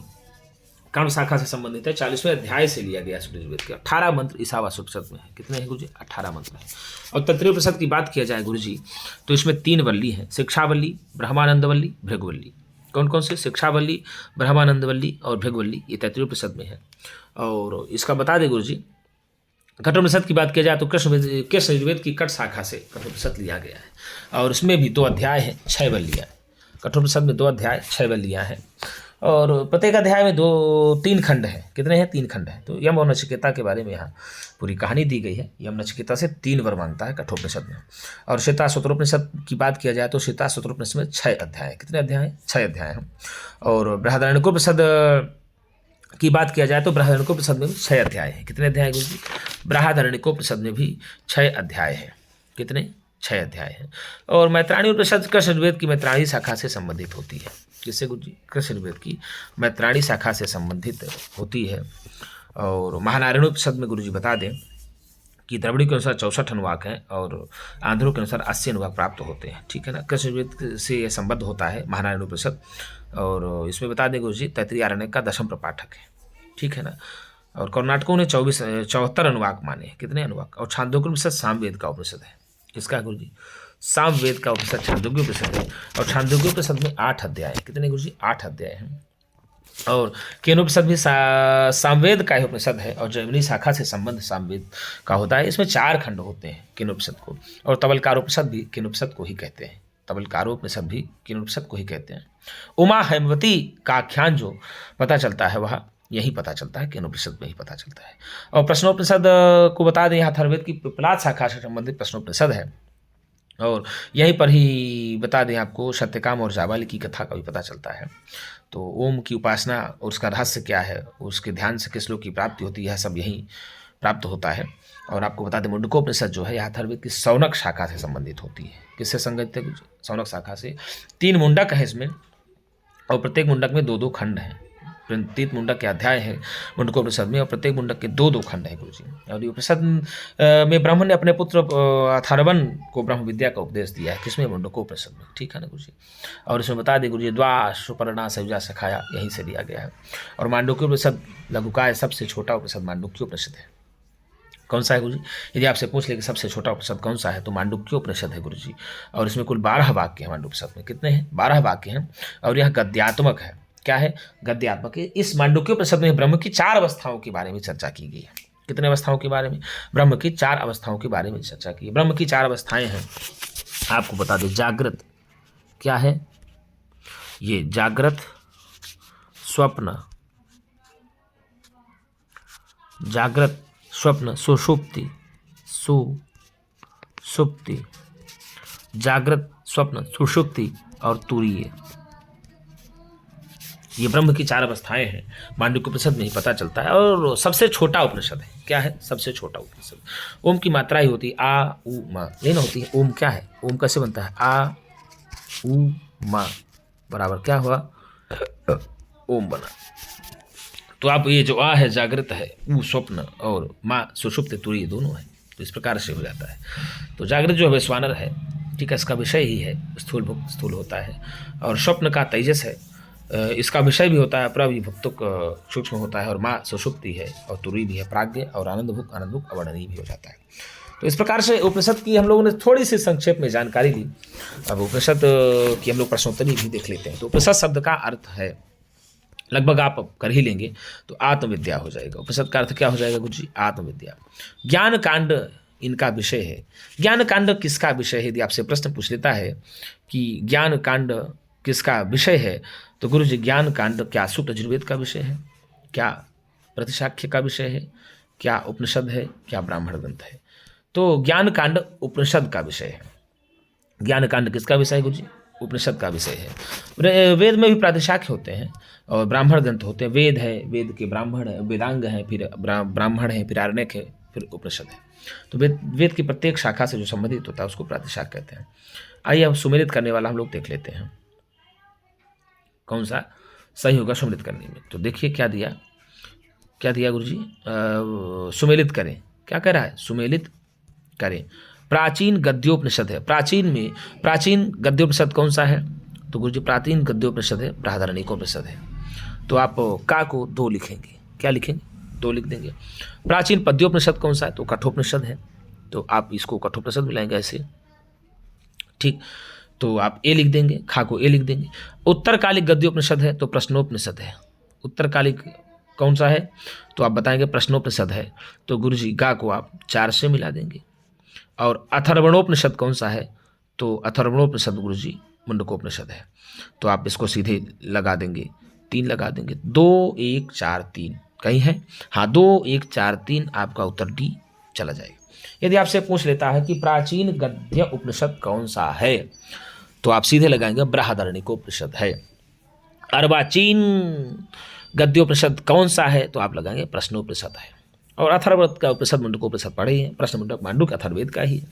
कर्ण शाखा से संबंधित है। 40वें अध्याय से लिया गया शुक्ल यजुर्वेद के 18 मंत्र ईशावास्य उपनिषद में है। कितने हैं गुरुजी? 18 मंत्र हैं। और तैत्तिरीय उपनिषद की बात किया जाए गुरुजी तो इसमें 3 वल्ली हैं, शिक्षावल्ली, ब्रह्मानंदवल्ली, भृगुवल्ली। कौन कौन से? शिक्षावल्ली, ब्रह्मानंदवल्ली और भृगुवल्ली, ये तैत्तिरीय उपनिषद में है। और इसका बता दें गुरुजी, कठोपनिषद की बात किया जाए तो कृष्ण यजुर्वेद की कट शाखा से कठोपनिषद लिया गया है और इसमें भी 2 अध्याय हैं, 6 वल्लियाँ। कठोपनिषद में 2 अध्याय 6 वल्लियाँ हैं और प्रत्येक अध्याय में 3 खंड हैं। कितने हैं? 3 खंड हैं। तो यम और नचिकेता के बारे में यहाँ पूरी कहानी दी गई है। यम नचिकेता से 3 वर मांगता है कठोपनिषद में। और श्वेताश्वतरोपनिषद की बात किया जाए तो श्वेताश्वतरोपनिषद में 6 अध्याय हैं। कितने अध्याय हैं? 6 अध्याय हैं। और बृहदारण्यकोपनिषद की बात किया जाए तो बृहदारण्यकोपनिषद में भी 6 अध्याय हैं। कितने अध्याय गुरु जी? बृहदारण्यकोपनिषद में भी 6 अध्याय हैं। कितने? 6 अध्याय हैं। और मैत्राणी उपनिषद कृष्ण यजुर्वेद की मैत्राणी शाखा से संबंधित होती है। किससे गुरु जी? कृष्ण यजुर्वेद की मैत्राणी शाखा से संबंधित होती है। और महानारायण उपनिषद में गुरु जी बता दें कि द्रविड़ के अनुसार 64 अनुवाक हैं और आंध्रों के अनुसार 80 अनुवाक प्राप्त होते हैं। ठीक है ना? कृष्ण यजुर्वेद से यह संबद्ध होता है महानारायण उपनिषद। और इसमें बता दें गुरु जी तैत्तिरीय आरण्यक का 10म प्रपाठक है। ठीक है ना? और कर्नाटकों ने 74 अनुवाक माने। कितने अनुवाक? और छांदोग्य उपनिषद सामवेद का उपनिषद है। किसका गुरु जी? सामवेद का उपनिषद छांदोग्य उपनिषद है। और छांदोग्य उपनिषद में 8 अध्याय हैं। कितने गुरु जी? 8 अध्याय हैं। और केनोपनिषद भी सामवेद का ही उपनिषद है और जैमिनी शाखा से संबंध सामवेद का होता है। इसमें 4 खंड होते हैं केनोपनिषद को। और तबलकारोपनिषद भी केनोपनिषद को ही कहते हैं। तबलकारोपनिषद भी केनोपनिषद को ही कहते हैं। उमा हेमवती का आख्यान जो पता चलता है वह यही पता चलता है, केनोपनिषद में ही पता चलता है। और प्रश्नोपनिषद को बता दें, यहाँ अथर्ववेद की पिपलाद शाखा से संबंधित प्रश्नोपनिषद है। और यहीं पर ही बता दें आपको सत्यकाम और जाबाली की कथा का भी पता चलता है। तो ओम की उपासना और उसका रहस्य क्या है, उसके ध्यान से किस लोक की प्राप्ति होती है, यह सब यहीं प्राप्त होता है। और आपको बता दें मुंडकोपनिषद जो है यह अथर्ववेद की शौनक शाखा से संबंधित होती है। किससे संबंधित है? शौनक शाखा से। 3 मुंडक है इसमें और प्रत्येक मुंडक में 2-2 खंड हैं। 33 मुंडक के अध्याय है मुंडकोपनिषद में और प्रत्येक मुंडक के 2-2 खंड हैं गुरु जी। और ये उपनिषद में ब्रह्म ने अपने पुत्र अथर्वन को ब्रह्म विद्या का उपदेश दिया है। किसमें? मुंडकोपनिषद में। ठीक है ना गुरु जी? और इसमें बता दें गुरु जी द्वा सुपर्णा सयुजा सखाया यहीं से लिया गया है। और मांडुक्योपनिषद लघुकाय सबसे छोटा उपनिषद मांडुक्योपनिषद है। कौन सा है गुरु जी? यदि आपसे पूछ ले कि सबसे छोटा उपनिषद कौन सा है तो मांडुक्योपनिषद है गुरु जी। और इसमें कुल 12 वाक्य हैं। मांडुक्योपनिषद में कितने हैं? 12 वाक्य हैं। और यह गद्यात्मक है। क्या है? गद्यात्मक है। इस मांडुक्योपनिषद में ब्रह्म की 4 अवस्थाओं के बारे में चर्चा की गई है। कितने अवस्थाओं के बारे में? ब्रह्म की 4 अवस्थाओं के बारे में चर्चा की है। ब्रह्म की 4 अवस्थाएं हैं। आपको बता दें जागृत क्या है? ये जागृत, स्वप्न, जागृत, स्वप्न, सुषुप्ति, सुषुप्ति, जागृत, स्वप्न, सुषुप्ति और तुरीय। ये ब्रह्म की 4 अवस्थाएं हैं। मांडुक्योपनिषद में ही पता चलता है। और सबसे छोटा उपनिषद है। क्या है? सबसे छोटा उपनिषद। ओम की मात्रा ही होती है आ उ मा, ये ना होती है। ओम क्या है? ओम कैसे बनता है? आ उ मा बराबर क्या हुआ? ओम बना। तो आप ये जो आ है जागृत है, ऊ स्वप्न और माँ सुषुप्त तुरीय दोनों है। तो इस प्रकार से हो जाता है। तो जागृत जो है वैश्वानर है। ठीक है? इसका विषय ही है स्थूल भुक्त स्थूल होता है। और स्वप्न का तेजस है, इसका विषय भी होता है प्रविभुक्तुक सूक्ष्म होता है। और माँ सुषुप्ति है और तुरी भी है प्राज्ञ और आनंदभुक अवर्णनीय भी हो जाता है। तो इस प्रकार से उपनिषद की हम लोगों ने थोड़ी सी संक्षेप में जानकारी ली। अब उपनिषद की हम लोग प्रश्नोत्तरी भी देख लेते हैं। तो उपनिषद शब्द का अर्थ है, लगभग आप कर ही लेंगे तो आत्मविद्या हो जाएगा। उपनिषद का अर्थ क्या हो जाएगा गुरु जी? आत्मविद्या। ज्ञान कांड इनका विषय है। ज्ञान कांड किसका विषय है? यदि आपसे प्रश्न पूछ लेता है कि ज्ञान कांड किसका विषय है तो गुरु जी ज्ञान कांड क्या शुक्ल यजुर्वेद का विषय है, क्या प्रतिशाख्य का विषय है, क्या उपनिषद है, क्या ब्राह्मण ग्रंथ है? तो ज्ञान कांड उपनिषद का विषय है। ज्ञान कांड किसका विषय है गुरु जी? उपनिषद का विषय है। वेद में भी प्रातिशाख्य होते हैं और ब्राह्मण ग्रंथ होते हैं। वेद है, वेद के ब्राह्मण है, वेदांग है, फिर ब्राह्मण है, फिर आरण्यक है, फिर उपनिषद है। तो वेद की प्रत्येक शाखा से जो संबंधित होता है उसको प्रातिशाख्य कहते हैं। आइए अब सुमेलित करने वाला हम लोग देख लेते हैं कौन सा सही होगा सुमेलित करने में। तो देखिए क्या दिया गुरु जी? सुमेलित करें। क्या कह रहा है? सुमेलित करें। प्राचीन गद्योपनिषद है। प्राचीन गद्योपनिषद कौन सा है? तो गुरुजी प्राचीन गद्योपनिषद है बृहदारण्यकोपनिषद है। तो आप का को 2 लिखेंगे। क्या लिखेंगे? 2 लिख देंगे। प्राचीन पद्योपनिषद कौन सा है? तो कठोपनिषद है। तो आप इसको कठोपनिषद मिलाएंगे ऐसे, ठीक। तो आप ए लिख देंगे, खा को ए लिख देंगे। उत्तरकालिक गद्योपनिषद है तो प्रश्नोपनिषद है। उत्तरकालिक कौन सा है? तो आप बताएंगे प्रश्नोपनिषद है। तो गुरुजी गा को आप 4 से मिला देंगे। और अथर्वणोपनिषद कौन सा है? तो अथर्वणोपनिषद गुरुजी मुंडकोपनिषद है। तो आप इसको सीधे लगा देंगे, 3 लगा देंगे। 2 1 4 3 कहीं है? हाँ, 2 1 4 3 आपका उत्तर डी चला जाएगा। यदि आपसे पूछ लेता है कि प्राचीन गद्य उपनिषद कौन सा है, तो आप सीधे लगाएंगे बृहदारण्यकोपनिषद है। अर्वाचीन गद्योपनिषद कौन सा है? तो आप लगाएंगे प्रश्नोपनिषद है। और अथर्ववेद का उपनिषद मुंडकोपनिषद पढ़े ही है, प्रश्न मुंडक मांडुक अथर्ववेद का ही है।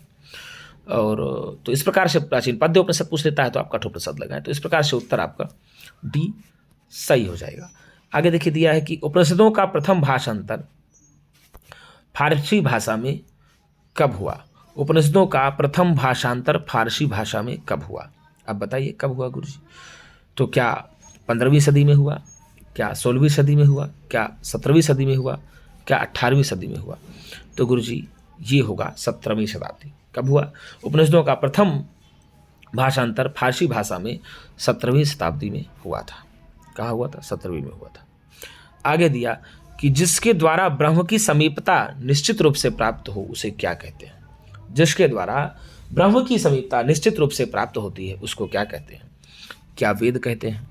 और तो इस प्रकार से प्राचीन पद्योपनिषद पूछ लेता है तो आप कठोपनिषद लगाएं। तो इस प्रकार से उत्तर आपका डी सही हो जाएगा। आगे देखिए दिया है कि उपनिषदों का प्रथम भाषांतर फारसी भाषा में कब हुआ? उपनिषदों का प्रथम भाषांतर फारसी भाषा में कब हुआ? अब बताइए कब हुआ गुरुजी? तो क्या 15वीं सदी में हुआ, क्या 16वीं सदी में हुआ, क्या 17वीं सदी में हुआ, क्या 18वीं सदी में हुआ? तो गुरुजी ये होगा 17वीं शताब्दी। कब हुआ? उपनिषदों का प्रथम भाषांतर फारसी भाषा में 17वीं शताब्दी में हुआ था। कहाँ हुआ था? 17वीं में हुआ था। आगे दिया कि जिसके द्वारा ब्रह्म की समीपता निश्चित रूप से प्राप्त हो उसे क्या कहते हैं? जिसके द्वारा ब्रह्म की समीपता निश्चित रूप से प्राप्त होती है उसको क्या कहते हैं? क्या वेद कहते हैं,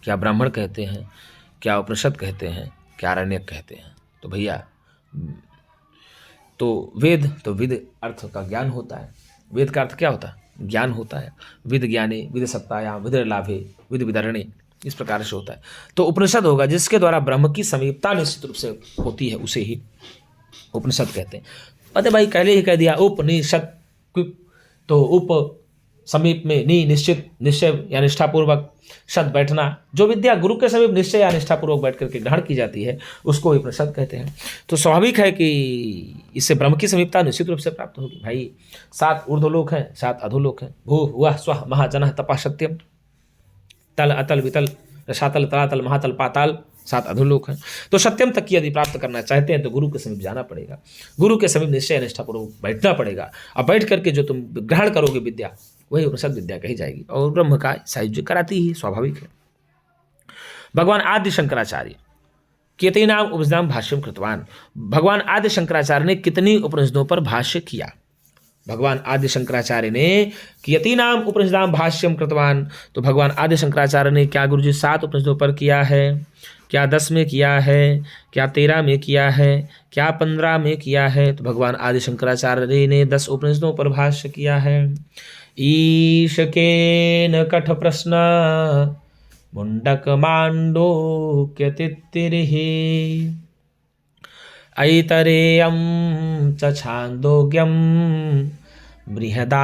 क्या ब्राह्मण कहते हैं, क्या उपनिषद कहते हैं, क्या आरण्यक कहते हैं? तो भैया तो वेद अर्थ का ज्ञान होता है। वेद का अर्थ क्या होता है? ज्ञान होता है। विद ज्ञाने विद सत्तायाम विद लाभे विद विदरणे, इस प्रकार से होता है। तो उपनिषद होगा जिसके द्वारा ब्रह्म की समीपता निश्चित रूप से होती है, उसे ही उपनिषद कहते हैं। अरे भाई पहले ही कह दिया उपनिषद, तो उप समीप में नि निश्चित, निश्चय या निष्ठापूर्वक, शत बैठना। जो विद्या गुरु के समीप निश्चय या निष्ठापूर्वक बैठ करके ग्रहण की जाती है उसको उपनिषद कहते हैं। तो स्वाभाविक है कि इससे ब्रह्म की समीपता निश्चित रूप से प्राप्त होगी। भाई 7 ऊर्ध्वलोक हैं, 7 अधोलोक हैं। भू वह स्व महाजन तपा सत्यम, तल अतल वितल रसातल तलातल महातल पाताल, 7 अधोलोक हैं। तो सत्यम तक की यदि प्राप्त करना चाहते हैं तो गुरु के समीप जाना पड़ेगा, गुरु के समीप निश्चय निष्ठापूर्वक बैठना पड़ेगा। अब बैठ करके जो तुम ग्रहण करोगे विद्या वही उपनिषद विद्या कही जाएगी और ब्रह्म का साहित्य कराती ही, स्वाभाविक है। भगवान आदि शंकराचार्य कितनाम उपनिषदाम भाष्यम कृतवान, भगवान आदि शंकराचार्य ने कितनी उपनिषदों पर भाष्य किया? भगवान आदि शंकराचार्य ने कियतीनाम उपनिषदाम भाष्यम कृतवान, तो भगवान आदि शंकराचार्य ने क्या गुरुजी 7 उपनिषदों पर किया है? क्या 10 में किया है? क्या 13 में किया है? क्या 15 में किया है? तो भगवान आदि शंकराचार्य ने 10 उपनिषदों पर भाष्य किया है। ईश के न कठ प्रश्न मुंडक मांडो क्यतित्तिरिहि ऐतरेयं च छांदोग्यम बृहदारण्यकम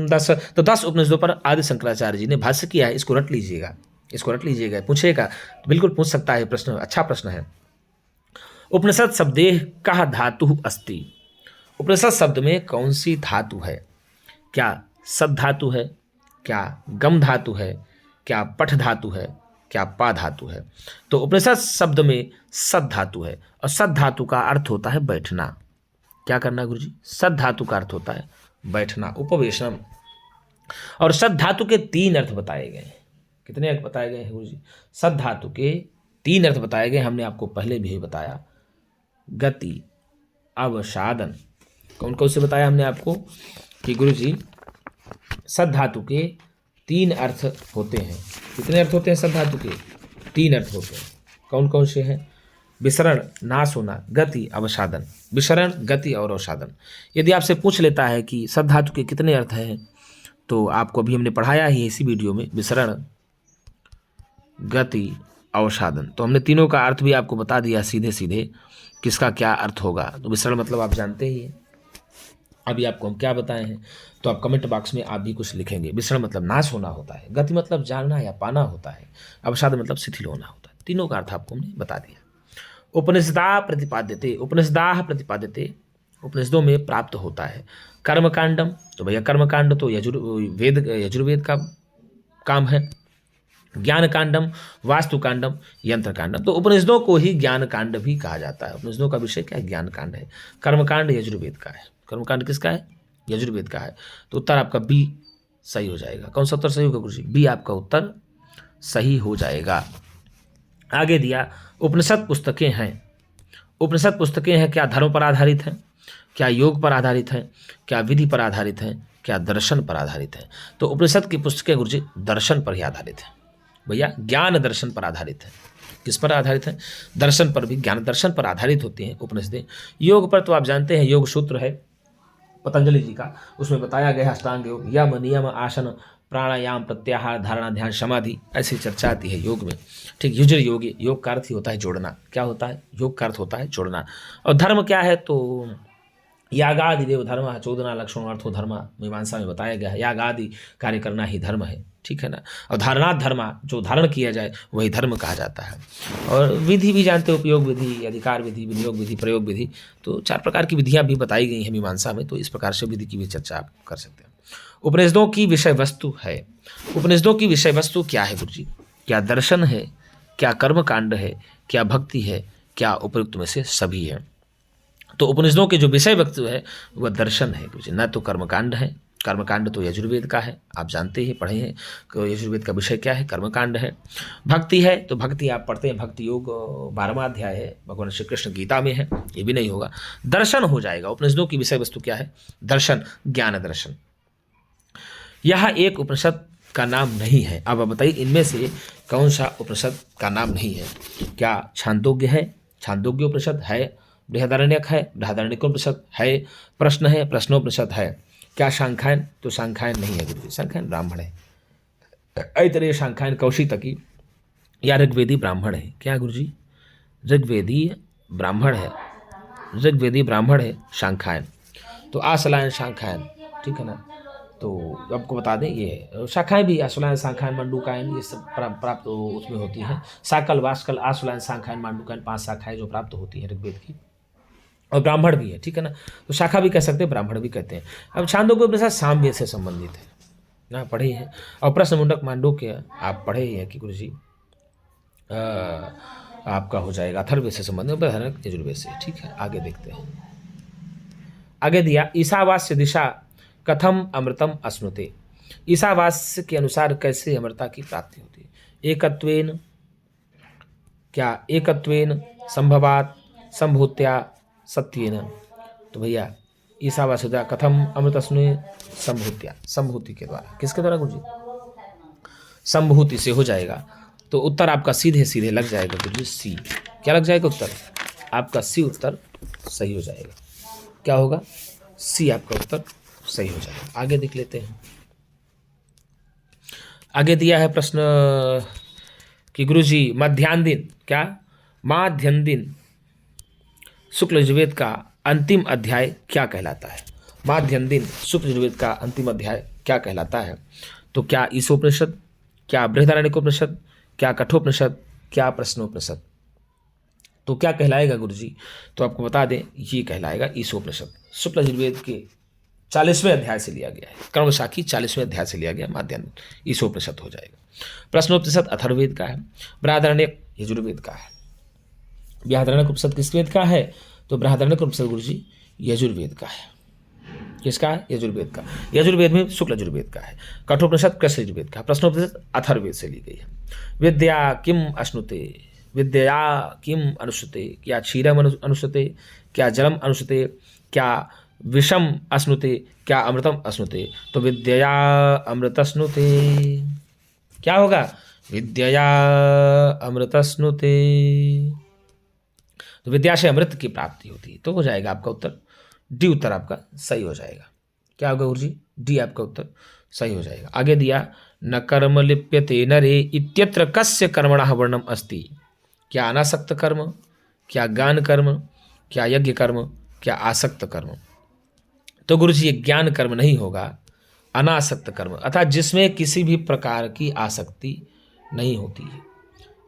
10। तो 10 उपनिषदों पर आदि शंकराचार्य जी ने भाष्य किया है। इसको रट लीजिएगा, इसको रट लीजिएगा। पूछेगा तो बिल्कुल पूछ सकता है, प्रश्न अच्छा प्रश्न है। उपनिषद शब्देह कः धातु अस्ति, उपनिषद शब्द में कौन सी धातु है? क्या सद धातु है, क्या गम धातु है, क्या पठ धातु है, क्या पा धातु है? तो उपनिषद शब्द में सद धातु है और सद धातु का अर्थ होता है बैठना। क्या करना गुरुजी? सद धातु का अर्थ होता है बैठना, उपवेशनम। और सद धातु के 3 अर्थ बताए गए हैं। कितने अर्थ बताए गए हैं गुरुजी? सद धातु के 3 अर्थ बताए गए, हमने आपको पहले भी बताया। गति, अवसादन। कौन कौन से बताया हमने आपको कि गुरुजी सद धातु के 3 अर्थ होते हैं। कितने अर्थ होते हैं सद धातु के? 3 अर्थ होते हैं। कौन कौन से हैं? विसरण, नाश होना, गति, अवसादन। विसरण, गति और अवसादन। यदि आपसे पूछ लेता है कि सद धातु के कितने अर्थ हैं, तो आपको अभी हमने पढ़ाया ही इसी वीडियो में, विसरण, गति, अवसादन। तो हमने तीनों का अर्थ भी आपको बता दिया सीधे सीधे किसका क्या अर्थ होगा। तो विसरण मतलब आप जानते ही हैं, अभी आपको हम क्या बताए हैं। तो आप कमेंट बॉक्स में आप भी कुछ लिखेंगे। विसरण मतलब नाश होना होता है, गति मतलब जानना या पाना होता है, अवसाद मतलब शिथिल होना होता है। तीनों का अर्थ आपको हमने बता दिया। उपनिषदा प्रतिपाद्यते, उपनिषदाः प्रतिपाद्यते, उपनिषदों में प्राप्त होता है। कर्मकांडम, तो भैया कर्मकांड तो यजुर्वेद का काम है। ज्ञान कांडम, वास्तु कांडम, यंत्र कांडम, तो उपनिषदों को ही ज्ञान कांड भी कहा जाता है। उपनिषदों का विषय क्या है? ज्ञान कांड है। कर्मकांड यजुर्वेद का है। कर्मकांड किसका है? यजुर्वेद का है। तो उत्तर आपका बी सही हो जाएगा। कौन सा उत्तर सही होगा गुरु जी? बी आपका उत्तर सही हो जाएगा। आगे दिया उपनिषद पुस्तकें हैं। उपनिषद पुस्तकें हैं, क्या धर्म पर आधारित हैं, क्या योग पर आधारित हैं, क्या विधि पर आधारित हैं, क्या दर्शन पर आधारित हैं? तो उपनिषद की पुस्तकें गुरु जी दर्शन पर ही आधारित है भैया, ज्ञान दर्शन पर आधारित है। किस पर आधारित है? दर्शन पर भी, ज्ञान दर्शन पर आधारित होती हैं उपनिषदें। योग पर तो आप जानते हैं, योग सूत्र है पतंजलि जी का, उसमें बताया गया है अष्टांग योग, यम नियम आसन प्राणायाम प्रत्याहार धारणा ध्यान समाधि, ऐसी चर्चा आती है योग में। ठीक, युज्र योगी, योग का अर्थ ही होता है जोड़ना। क्या होता है? योग का अर्थ होता है जोड़ना। और धर्म क्या है? तो यागादि देव धर्म, चोदना लक्षण अर्थो धर्म, मीमांसा में बताया गया है यागादि कार्य करना ही धर्म है। ठीक है ना। और धारणात् धर्मा, जो धारण किया जाए वही धर्म कहा जाता है। और विधि भी जानते हो, उपयोग विधि, अधिकार विधि, विनियोग विधि, प्रयोग विधि, तो 4 प्रकार की विधियां भी बताई गई हैं मीमांसा में। तो इस प्रकार से विधि की भी चर्चा आप कर सकते हैं। उपनिषदों की विषय वस्तु है। उपनिषदों की विषय वस्तु क्या है गुरु जी? क्या दर्शन है, क्या कर्म कांड है, क्या भक्ति है, क्या उपयुक्त में से सभी है? तो उपनिषदों के जो विषय वस्तु है वह दर्शन है गुरु जी, न तो कर्मकांड है। कर्मकांड तो यजुर्वेद का है, आप जानते ही पढ़े हैं कि यजुर्वेद का विषय क्या है, कर्मकांड है। भक्ति है तो भक्ति आप पढ़ते हैं, भक्ति योग 12वां अध्याय है, भगवान श्री कृष्ण गीता में है, ये भी नहीं होगा। दर्शन हो जाएगा। उपनिषदों की विषय वस्तु क्या है? दर्शन, ज्ञान दर्शन। यह एक उपनिषद का नाम नहीं है। अब बताइए इनमें से कौन सा उपनिषद का नाम नहीं है? क्या छांदोग्य है? छांदोग्य उपनिषद है। बृहदारण्यक है, बृहदारण्यकोपनिषद है। प्रश्न है, प्रश्नोपनिषद है। क्या सांख्यायन? तो सांख्यायन नहीं है गुरु जी, सांख्यायन ब्राह्मण है। ऐतरेय सांख्यायन कौशितकी या ऋग्वेदी ब्राह्मण है। क्या गुरु जी? ऋग्वेदी ब्राह्मण है, ऋग्वेदी ब्राह्मण है सांख्यायन। तो आसलायन सांख्यायन, ठीक है ना। तो आपको बता दें ये शाखाएं भी, आसुलायन सांख्यायन मंडूकायन, ये सब प्राप्त उसमें होती हैं। साकल वास्कल आसुलायन सांख्यायन मंडूकायन 5 शाखाएं जो प्राप्त होती हैं ऋग्वेद की। और ब्राह्मण भी है, ठीक है ना। तो शाखा भी कह सकते हैं, ब्राह्मण भी कहते हैं। अब छांदोग्य उपनिषद सामवेद से संबंधित है ना, पढ़े हैं। और प्रश्न मुंडक मांडूक्य आप पढ़े ही हैं कि गुरु जी आपका हो जाएगा अथर्ववेद से संबंधित, यजुर्वेद से। ठीक है, आगे देखते हैं। आगे दिया ईशावास्य दिशा कथम अमृतम अश्नुते। ईशावास्य के अनुसार कैसे अमृता की प्राप्ति होती है? एकत्वेन, क्या एकत्वेन, संभवात, संभूत्या, सत्येन। तो भैया ईशावास्यता कथम अमृत अश्नुते, संभूत्या, संभूति के द्वारा। किसके द्वारा गुरु जी? संभूति से हो जाएगा। तो उत्तर आपका सीधे सीधे लग जाएगा गुरु जी, सी। क्या लग जाएगा उत्तर? आपका सी उत्तर सही हो जाएगा। क्या होगा? सी आपका उत्तर सही हो जाएगा। आगे देख लेते हैं। आगे दिया है प्रश्न कि गुरुजी मध्याह्न दिन, क्या माध्याह्न दिन शुक्ल यजुर्वेद का अंतिम अध्याय क्या कहलाता है? माध्याह्न दिन शुक्ल यजुर्वेद का अंतिम अध्याय क्या कहलाता है? तो क्या ईशोपनिषद, क्या बृहदारण्यकोपनिषद, क्या कठोपनिषद, क्या प्रश्नोपनिषद? तो क्या कहलाएगा गुरुजी? तो आपको बता दें, ये कहलाएगा ईशोपनिषद। शुक्ल यजुर्वेद के 40वें अध्याय से लिया गया है, कर्मशाखी 40वें अध्याय से लिया गया, माध्याह्न ईशोपनिषद हो जाएगा। प्रश्नोपनिषद अथर्ववेद का है, बृहदारण्यक यजुर्वेद का है। बृहदारण्यकोपनिषद किस वेद का है? तो बृहदारण्यकोपनिषद गुरुजी यजुर्वेद का है। किसका है? यजुर्वेद का। यजुर्वेद में शुक्ल यजुर्वेद का है। कठोपनिषद कृष्ण यजुर्वेद का। प्रश्नोपनिषद अथर्ववेद से ली गई है। विद्या किम अश्नुते, विद्या किम अनुसुते, क्या क्षीरम अनुसुते, क्या जलम अनुसुते, क्या विषम अश्नुते, क्या अमृतम अश्नुते? तो विद्या अमृतश्नुते। क्या होगा? विद्या अमृतश्नुते। तो विद्या से अमृत की प्राप्ति होती है। तो हो जाएगा आपका उत्तर डी, उत्तर आपका सही हो जाएगा। क्या होगा गुरुजी? डी आपका उत्तर सही हो जाएगा। आगे दिया न कर्म लिप्यते नरे इत्यत्र कस्य कर्मणः वर्णम अस्ति। क्या अनासक्त कर्म, क्या ज्ञान कर्म, क्या यज्ञ कर्म, क्या आसक्त कर्म? तो गुरुजी ये ज्ञान कर्म नहीं होगा, अनासक्त कर्म, अर्थात जिसमें किसी भी प्रकार की आसक्ति नहीं होती है,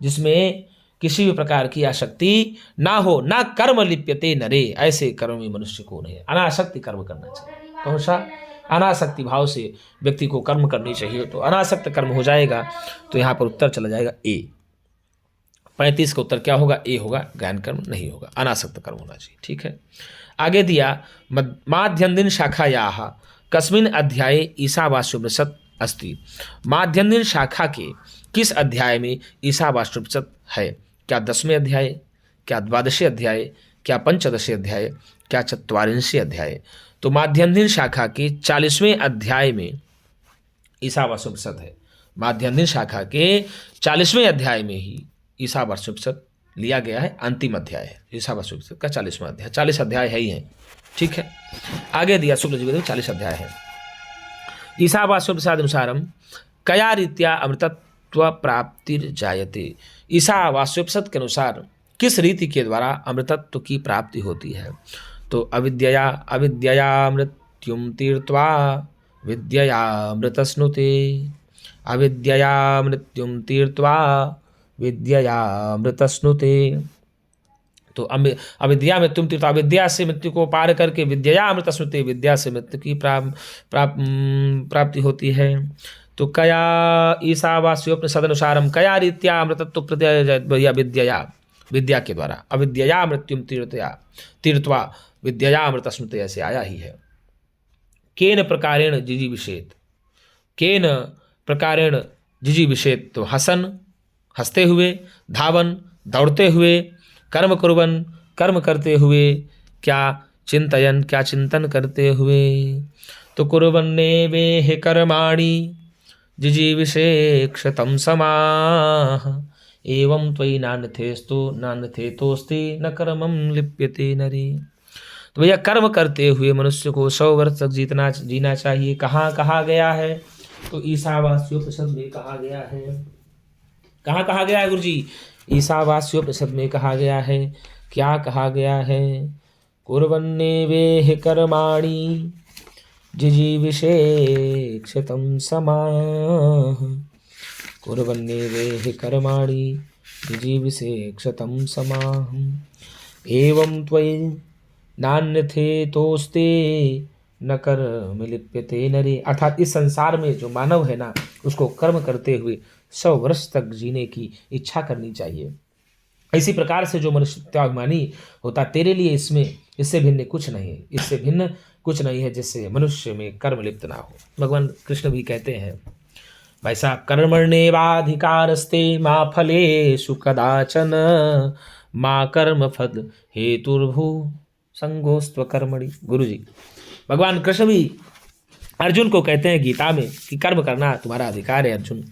जिसमें किसी भी प्रकार की आसक्ति ना हो। ना कर्म लिप्यते नरे, ऐसे कर्म में मनुष्य को नहीं, अनासक्ति कर्म करना चाहिए। कौन सा? अनासक्ति भाव से व्यक्ति को कर्म करनी चाहिए। तो अनासक्त कर्म हो जाएगा। तो यहाँ पर उत्तर चला जाएगा ए। 35 का उत्तर क्या होगा? ए होगा, ज्ञान कर्म नहीं होगा, अनासक्त कर्म होना चाहिए। ठीक है, आगे दिया माध्यन्दिन शाखायाः कस्मिन् अध्याये ईशावास्योपनिषत् अस्ति। माध्यन्दिन शाखा के किस अध्याय में ईशावास्योपनिषत् है? क्या 10वें अध्याय, क्या 12वें अध्याय, क्या 15वें अध्याय, क्या 44वें अध्याय? तो माध्यन्दिन शाखा के 40वें अध्याय में ईशावास्योपनिषत् है। माध्यन्दिन शाखा के 40वें अध्याय में ही ईशावास्योपनिषत् लिया गया है। अंतिम अध्याय है ईशावास्योपनिषत् का 40वां अध्याय। 40 अध्याय है ही है। ठीक है, आगे दिया शुक्ल यजुर्वेद में 40 अध्याय है। ईशावास्योपनिषदनुसारम कया रीत्या अमृतत्व प्राप्तिर्जायते। ईशावास्योपनिषद के अनुसार किस रीति के द्वारा अमृतत्व की प्राप्ति होती है? तो अविद्यया मृत्युम तीर्त्वा विद्यया अमृतस्नुते। अविद्यया मृत्युम तीर्त्वा विद्यया अमृतस्नुते। तो अविद्या मृत्यु तीर्थ, अविद्या से मृत्यु को पार करके विद्या अमृतस्नुते, विद्या से मृत्यु की प्राप्ति होती है। तो कया ईशावास्योपनिषदनुसारम कया रीत्या अमृतत्व प्रत्यय विद्यया, विद्या के द्वारा अविद्यया मृत्युम तीर्थवा विद्यया अमृतस्नुते, ऐसे आया ही है। केन प्रकारेण जिजीविषेत, केन प्रकारेण जिजीविषेत, तो हसन हंसते हुए, धावन दौड़ते हुए, कर्म कुर्वन् कर्म करते हुए, क्या चिंतयन क्या चिंतन करते हुए। तो कुर्वन्नेवेह कर्माणि जिजीविषेक्षतं समाः एवं त्वयि नान्यथेतोस्ति न कर्मं लिप्यते नरे। तो भैया कर्म करते हुए मनुष्य को 100 वर्ष तक जीना चाहिए। कहाँ कहा गया है? तो ईशावास्योपनिषद में कहा गया है। कहाँ कहा गया है गुरुजी? ईशावास्योपनिषद में कहा गया है। क्या कहा गया है? कुर्वन्नेवेह कर्माणि जिजीविषेक्षतं समाः, कुर्वन्नेवेह कर्माणि जिजीविषेक्षतं समाः एवं त्वयि नान्यथेतोस्ते न कर्म लिप्यते नरे। अर्थात इस संसार में जो मानव है ना, उसको कर्म करते हुए 100 वर्ष तक जीने की इच्छा करनी चाहिए। इसी प्रकार से जो मनुष्य त्यागमानी होता, तेरे लिए इससे भिन्न कुछ नहीं है, इससे भिन्न कुछ नहीं है जिससे मनुष्य में कर्म लिप्त ना हो। भगवान कृष्ण भी कहते हैं, वैसा कर्मण्येवाधिकारस्ते मा फलेषु कदाचन मा कर्म फल हेतुर्भू संगोस्त्व कर्मणि। गुरु जी भगवान कृष्ण भी अर्जुन को कहते हैं गीता में कि कर्म करना तुम्हारा अधिकार है अर्जुन,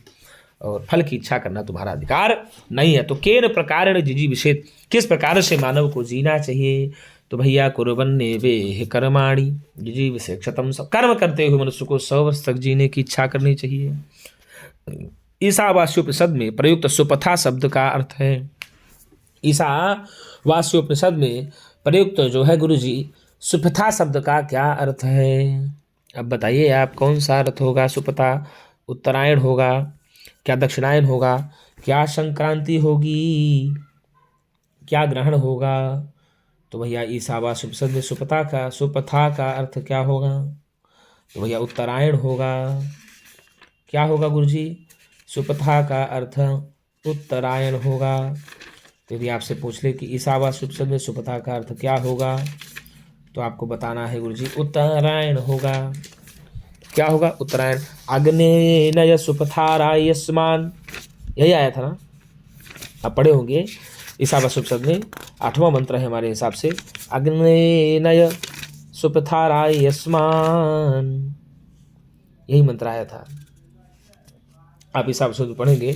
और फल की इच्छा करना तुम्हारा अधिकार नहीं है। तो केन प्रकारेण जिजीविषेत, किस प्रकार से मानव को जीना चाहिए? तो भैया कुर्वन्नेवेह कर्माणि जिजीविषेक्षतं, कर्म करते हुए मनुष्य को 100 वर्ष तक जीने की इच्छा करनी चाहिए। ईशावास्योपनिषद में प्रयुक्त सुपथा शब्द का अर्थ है, ईशावास्योपनिषद में प्रयुक्त जो है गुरु जी सुपथा शब्द का क्या अर्थ है? अब बताइए आप, कौन सा अर्थ होगा? सुपथा उत्तरायण होगा, क्या दक्षिणायन होगा, क्या संक्रांति होगी, क्या ग्रहण होगा? तो भैया ईशावास्योपनिषद में सुपथा का अर्थ क्या होगा? तो भैया उत्तरायण होगा। क्या होगा गुरुजी? सुपथा का अर्थ उत्तरायण होगा। तो यदि आपसे पूछ ले कि ईशावास्योपनिषद में सुपथा का अर्थ क्या होगा, तो आपको बताना है गुरुजी उत्तरायण होगा। क्या होगा? उत्तरायण। अग्नेनय सुपथारायस्मान, यही आया था ना, आप पढ़े होंगे ईशावास्योपनिषद में 8वां मंत्र है हमारे हिसाब से, अग्नेनय सुपथारायस्मान, यही मंत्र आया था। आप ईशावास्योपनिषद पढ़ेंगे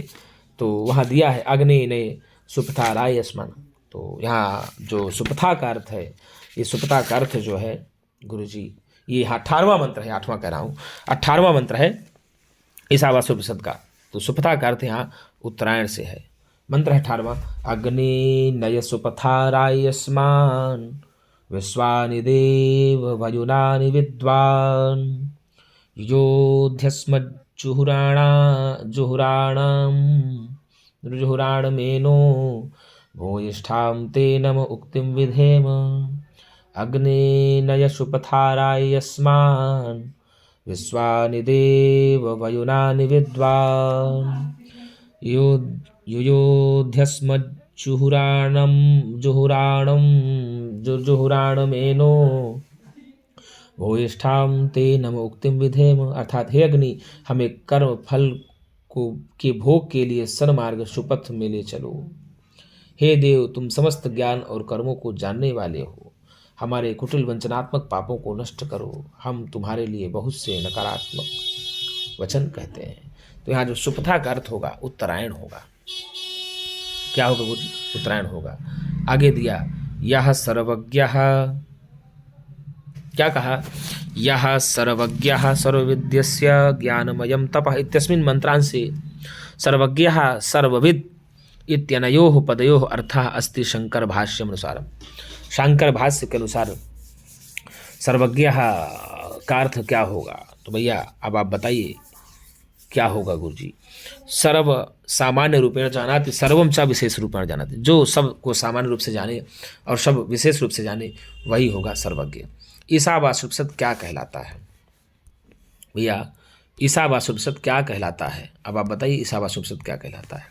तो वहाँ दिया है अग्नेनय सुपथारायस्मान। तो यहाँ जो सुपथा का अर्थ है, ये सुपथा का अर्थ जो है गुरुजी, ये यहाँ 18वां मंत्र है, 8वां कह रहा हूँ, 18वां मंत्र है ईशावास्योपनिषद का। तो सुपथा का अर्थ यहाँ उत्तरायण से है। मंत्र है 18वां, अग्नेनय सुपथारायस्मान विश्वानि देव वयुनानि विद्वान् योध्यस्मज्जुहुराणां रुजुहुराणमेनो भूयिष्ठां ते नम उक्तिं विधेम अग्ने नयशुपथाराय यस्मान् विश्वानि देव वयुनानि विद्वान् जुहुराणमेनो भूयिष्ठां ते नम उक्तिम विधेम। अर्थात हे अग्नि, हमें कर्म फल को के भोग के लिए सन्मार्ग सुपथ में ले चलो। हे देव, तुम समस्त ज्ञान और कर्मों को जानने वाले हो, हमारे कुटिल वंचनात्मक पापों को नष्ट करो। हम तुम्हारे लिए बहुत से नकारात्मक वचन कहते हैं। तो यहाँ जो सुपथा का अर्थ होगा उत्तरायण होगा। क्या होगा गुरु? उत्तरायण होगा। आगे दिया यह सर्वज्ञ, क्या कहा? यह सर्वज्ञ सर्वविद्यस्य ज्ञानमयं तपः इत्यस्मिन् मंत्रांशे सर्वज्ञ सर्वविद इत्यनयोः पदयोः अर्थः अस्ति शंकर भाष्यम अनुसारम। शंकर भाष्य के अनुसार सर्वज्ञ का अर्थ क्या होगा? तो भैया अब आप बताइए क्या होगा गुरु जी? सर्व सामान्य रूपेण जानाति सर्वम च विशेष रूपेण जानाति। जो सब को सामान्य रूप से जाने और सब विशेष रूप से जाने वही होगा सर्वज्ञ। ईशावास्योपनिषद क्या कहलाता है भैया? ईशावास्योपनिषद क्या कहलाता है? अब आप बताइए ईशावास्योपनिषद क्या कहलाता है?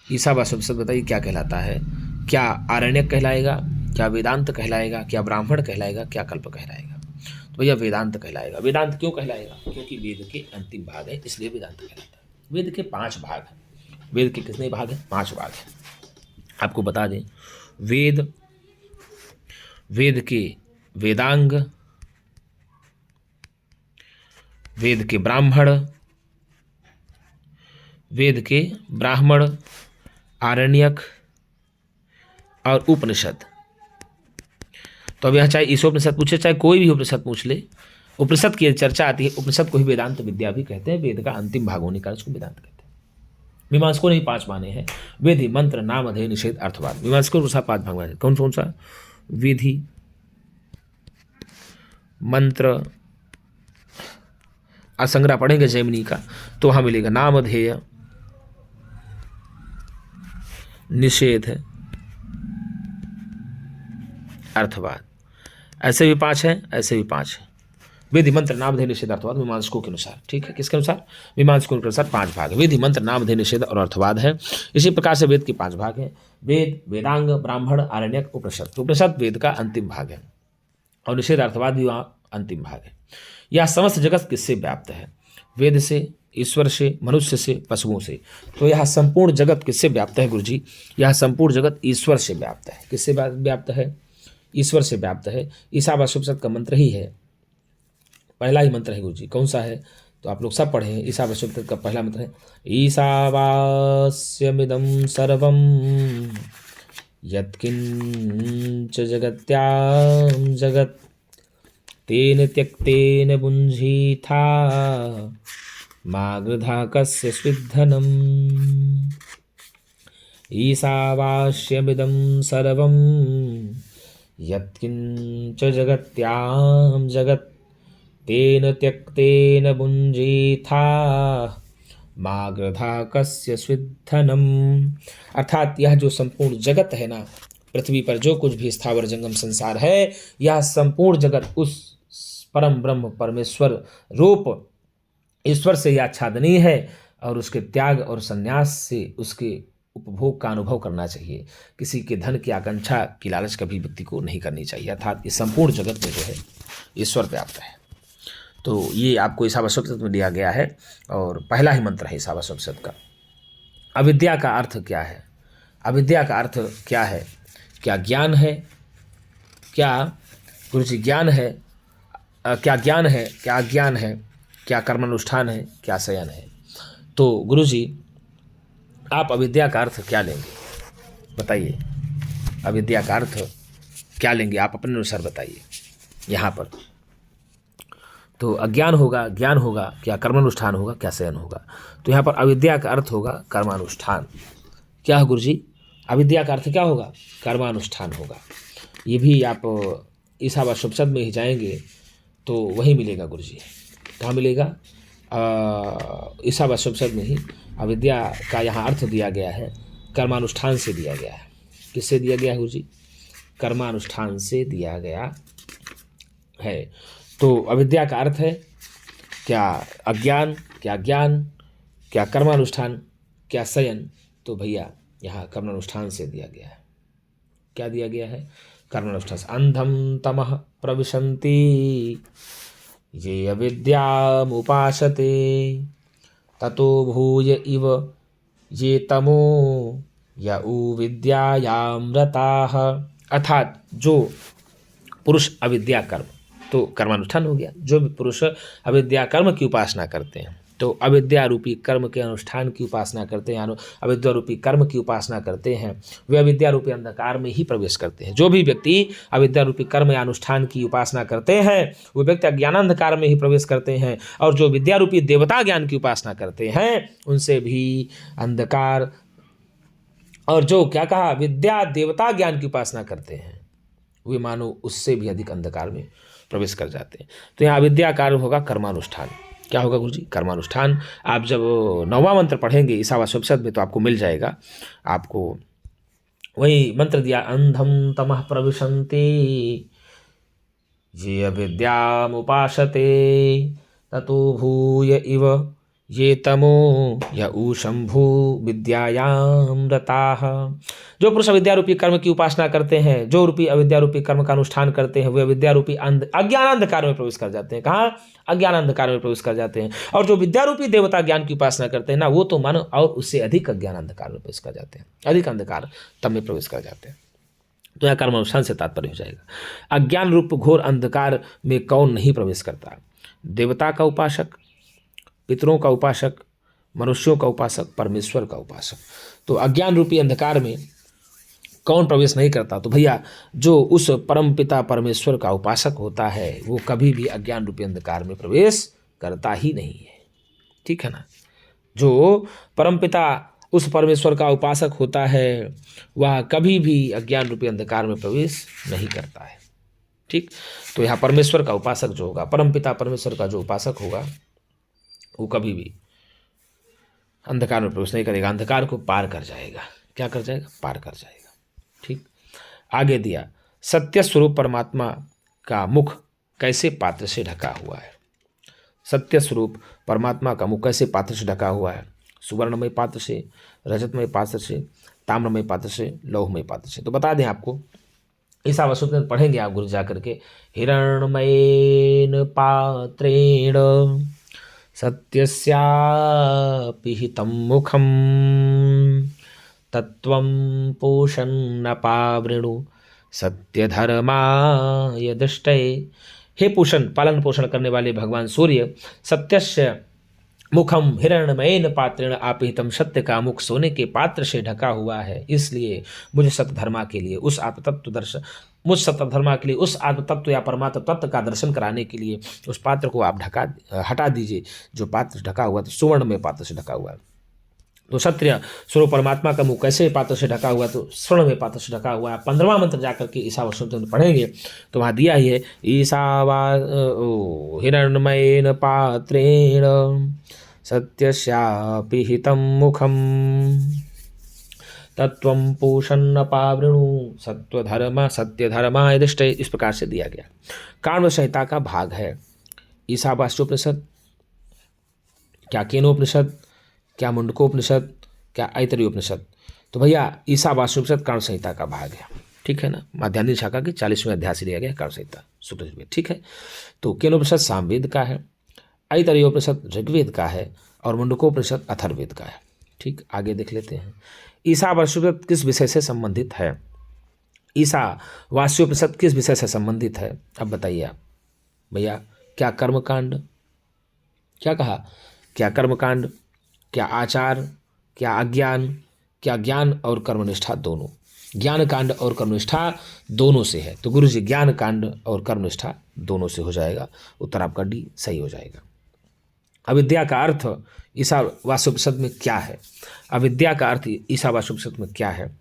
ईशावास्योपनिषद बताइए क्या कहलाता है? क्या आरण्यक कहलाएगा? क्या वेदांत कहलाएगा? क्या ब्राह्मण कहलाएगा? क्या कल्प कहलाएगा? तो भैया वेदांत कहलाएगा। वेदांत क्यों कहलाएगा? क्योंकि वेद के अंतिम भाग है, इसलिए वेदांत कहलाता है। वेद के 5 भाग हैं। वेद के कितने भाग हैं? 5 भाग हैं। आपको बता दें, वेद के वेदांग, वेद के ब्राह्मण, आरण्यक और उपनिषद। तो अब यह चाहे ईशोपनिषद पूछे चाहे कोई भी उपनिषद पूछ ले, उपनिषद की चर्चा आती है। उपनिषद को ही वेदांत विद्या भी कहते हैं। वेद का अंतिम भाग होने का उसको वेदांत कहते हैं। मीमांसकों ने 5 माने हैं। विधि, मंत्र, नाम, अध्यय, निषेध, अर्थवाद। मीमांसकों को 5 भाग माने। कौन कौन सा? विधि, मंत्र, असंग्रह पढ़ेंगे जैमिनी का तो वहां मिलेगा नामधेय, निषेध, अर्थवाद। ऐसे भी 5 हैं, ऐसे भी 5 हैं। विधि, मंत्र, नामधेय, निषेध, अर्थवाद मीमांसकों के अनुसार। ठीक है, किसके अनुसार? मीमांसकों के अनुसार 5 भाग है। विधि, मंत्र, नामधेय, निषेध और अर्थवाद है। इसी प्रकार से वेद के 5 भाग हैं। वेद, वेदांग, ब्राह्मण, आरण्यक, उपनिषद। उपनिषद वेद का अंतिम भाग है और निषेध अर्थवाद भी वहाँ अंतिम भाग है। यह समस्त जगत किससे व्याप्त है? वेद से, ईश्वर से, मनुष्य से, पशुओं से। तो यह संपूर्ण जगत किससे व्याप्त है गुरु जी? यह संपूर्ण जगत ईश्वर से व्याप्त है। किससे व्याप्त है? ईश्वर से व्याप्त है। ईशावास्योपनिषद का मंत्र ही है, पहला ही मंत्र है गुरु जी। कौन सा है? तो आप लोग सब पढ़े हैं। ईशावास्योपनिषद का पहला मंत्र है ईशावास्यमिदं सर्वं यत्किंच जगत्यां जगत् तेन त्यक्तेन बुञ्जीथा मा गृधा कस्य स्विद्धनम्। ईशावास्यमिदं सर्वं यत्किंच जगत्यां जगत् तेन त्यक्तेन बुञ्जीथा मा गृधा कस्य स्विद्धनम्। अर्थात यह जो संपूर्ण जगत है ना, पृथ्वी पर जो कुछ भी स्थावर जंगम संसार है, यह संपूर्ण जगत उस परम ब्रह्म परमेश्वर रूप ईश्वर से यह आच्छादनीय है और उसके त्याग और संन्यास से उसके उपभोग का अनुभव करना चाहिए। किसी के धन की आकांक्षा की लालच कभी व्यक्ति को नहीं करनी चाहिए। अर्थात ये संपूर्ण जगत में जो है ईश्वर व्याप्त है। तो ये आपको ईशावास्योपनिषद में दिया गया है और पहला ही मंत्र है ईशावास्योपनिषद का। अविद्या का अर्थ क्या है? अविद्या का अर्थ क्या है? क्या ज्ञान है? क्या गुरु जी ज्ञान है? क्या ज्ञान है? क्या अज्ञान है? क्या कर्मानुष्ठान है? क्या शयन है? तो गुरु जी आप अविद्या का अर्थ क्या लेंगे बताइए? अविद्या का अर्थ क्या लेंगे आप अपने अनुसार बताइए। यहाँ पर तो अज्ञान होगा, ज्ञान होगा, क्या कर्मानुष्ठान होगा, क्या शयन होगा। तो यहाँ पर अविद्या का अर्थ होगा कर्मानुष्ठान। क्या है गुरु जी? अविद्या का अर्थ क्या होगा? कर्मानुष्ठान होगा। ये भी आप ईशावास्योपनिषद में ही जाएंगे तो वही मिलेगा गुरु जी। कहाँ मिलेगा? ईशावास्योपनिषद में ही अविद्या का यहाँ अर्थ दिया गया है कर्मानुष्ठान से दिया गया है। किससे दिया गया है गुरु जी? कर्मानुष्ठान से दिया गया है। तो अविद्या का अर्थ है क्या अज्ञान, क्या ज्ञान, क्या कर्मानुष्ठान, क्या शयन। तो भैया यहाँ कर्मानुष्ठान से दिया गया है। क्या दिया गया है? कर्मानुष्ठान से। अंधम तमः प्रविशन्ति ये अविद्यामुपासते ततो भूय इव ये तमो या उ विद्यायाम रताः। अर्थात जो पुरुष अविद्या कर्म, तो कर्मानुष्ठान हो गया। जो भी पुरुष अविद्या कर्म की उपासना करते हैं, तो अविद्या रूपी कर्म के अनुष्ठान की उपासना करते हैं, अविद्या रूपी कर्म की उपासना करते हैं, वे अविद्या रूपी अंधकार में ही प्रवेश करते हैं। जो भी व्यक्ति अविद्या रूपी कर्म या अनुष्ठान की उपासना करते हैं, वो व्यक्ति अज्ञानांधकार में ही प्रवेश करते हैं। और जो विद्या रूपी देवता ज्ञान की उपासना करते हैं, उनसे भी अंधकार, और जो क्या कहा, विद्या देवता ज्ञान की उपासना करते हैं, वे मानो उससे भी अधिक अंधकार में प्रवेश कर जाते हैं। तो यहाँ अविद्या कार्य होगा कर्मानुष्ठान। क्या होगा गुरु जी? कर्मानुष्ठान। आप जब 9वां मंत्र पढ़ेंगे ईशावास्योपनिषद में तो आपको मिल जाएगा। आपको वही मंत्र दिया, अंधम तमः प्रविशन्ति ये अविद्यामुपासते ततो भूय इव ये तमो या उ शंभु विद्यायाम रताः। जो पुरुष अविद्या रूपी कर्म की उपासना करते हैं, जो रूपी अविद्या रूपी कर्म का अनुष्ठान करते हैं, वे अविद्या रूपी अज्ञान अंधकार में प्रवेश कर जाते हैं। कहाँ? अज्ञान अंधकार में प्रवेश कर जाते हैं। और जो विद्या रूपी देवता ज्ञान की उपासना करते हैं ना, वो तो मानो और उससे अधिक अज्ञान अंधकार में प्रवेश कर जाते हैं, अधिक अंधकार तब में प्रवेश कर जाते हैं। तो यहाँ कर्म अनुष्ठान से तात्पर्य हो जाएगा। अज्ञान रूप घोर अंधकार में कौन नहीं प्रवेश करता? देवता का उपासक, पितरों का उपासक, मनुष्यों का उपासक, परमेश्वर का उपासक। तो अज्ञान रूपी अंधकार में कौन प्रवेश नहीं करता? तो भैया जो उस परम पिता परमेश्वर का उपासक होता है, वो कभी भी अज्ञान रूपी अंधकार में प्रवेश करता ही नहीं है। ठीक है ना? जो परम पिता उस परमेश्वर का उपासक होता है, वह कभी भी अज्ञान रूपी अंधकार में प्रवेश नहीं करता है। ठीक? तो यहाँ परमेश्वर का उपासक जो होगा, परम पिता परमेश्वर का जो उपासक होगा, वो कभी भी अंधकार में प्रवेश नहीं करेगा, अंधकार को पार कर जाएगा। क्या कर जाएगा? पार कर जाएगा। ठीक? आगे दिया, सत्य स्वरूप परमात्मा का मुख कैसे पात्र से ढका हुआ है? सत्य स्वरूप परमात्मा का मुख कैसे पात्र से ढका हुआ है? सुवर्णमय पात्र से, रजतमय पात्र से, ताम्रमय पात्र से, लौहमय पात्र से। तो बता दें आपको, ईशावास्योपनिषद पढ़ेंगे आप गुरु जा करके, हिरण्मयेन पात्रेण सत्यस्यापि हितं मुखं तत्त्वं पोषन्न पावृणु सत्यधर्माय दृष्टये। हे पोषण, पालन पोषण करने वाले भगवान सूर्य, सत्यस्य मुखम हिरण्मयेन पात्रेण आपिहितम, सत्य का मुख सोने के पात्र से ढका हुआ है। इसलिए मुझे सत्यधर्मा के लिए उस आत्मतत्व दर्शन, मुझ सत्यधर्मा के लिए उस आत्मतत्व या परमात्म तत्व का दर्शन कराने के लिए उस पात्र को आप हटा दीजिए, जो पात्र ढका हुआ, तो सुवर्ण में पात्र से ढका हुआ है। तो सत्य स्वरूप परमात्मा का मुख कैसे पात्र से ढका हुआ? तो स्वर्ण में पात्र से ढका हुआ है। 15वां मंत्र जाकर के ईशावास्योपनिषद पढ़ेंगे तो वहाँ दिया ही है, हिरण्मयेन पात्रेण सत्यस्यापि हितं मुखं तत्त्वं पोषन्न पावृणु सत्यधर्माय दृष्टये। इस प्रकार से दिया गया। काण्व संहिता का भाग है ईशावास्योपनिषद, क्या केनोपनिषद, क्या मुंडकोपनिषद, क्या ऐतरेयोपनिषद। तो भैया ईशावास्योपनिषद काण्व संहिता का भाग है। ठीक है ना? माध्यान्हिक शाखा की 40वें अध्याय से लिया गया काण्व संहिता सूत्र। ठीक है? तो केनोपनिषद सामवेद का है, ऐतरेयोपनिषद ऋग्वेद का है, और मुंडकोपनिषद अथर्ववेद का है। ठीक? आगे देख लेते हैं ईशावास्योपनिषद किस विषय से संबंधित है? ईशावास्योपनिषद किस विषय से संबंधित है? अब बताइए आप भैया। क्या कर्मकांड, क्या कहा? क्या कर्मकांड, क्या आचार, क्या अज्ञान, क्या ज्ञान और कर्मनिष्ठा दोनों? ज्ञान कांड और कर्मनिष्ठा दोनों से है। तो गुरु जी ज्ञान कांड और कर्मनिष्ठा दोनों से हो जाएगा। उत्तर आपका डी सही हो जाएगा। अविद्या का अर्थ ईशावास्योपनिषद में क्या है? अविद्या का अर्थ ईशावास्योपनिषद में क्या है?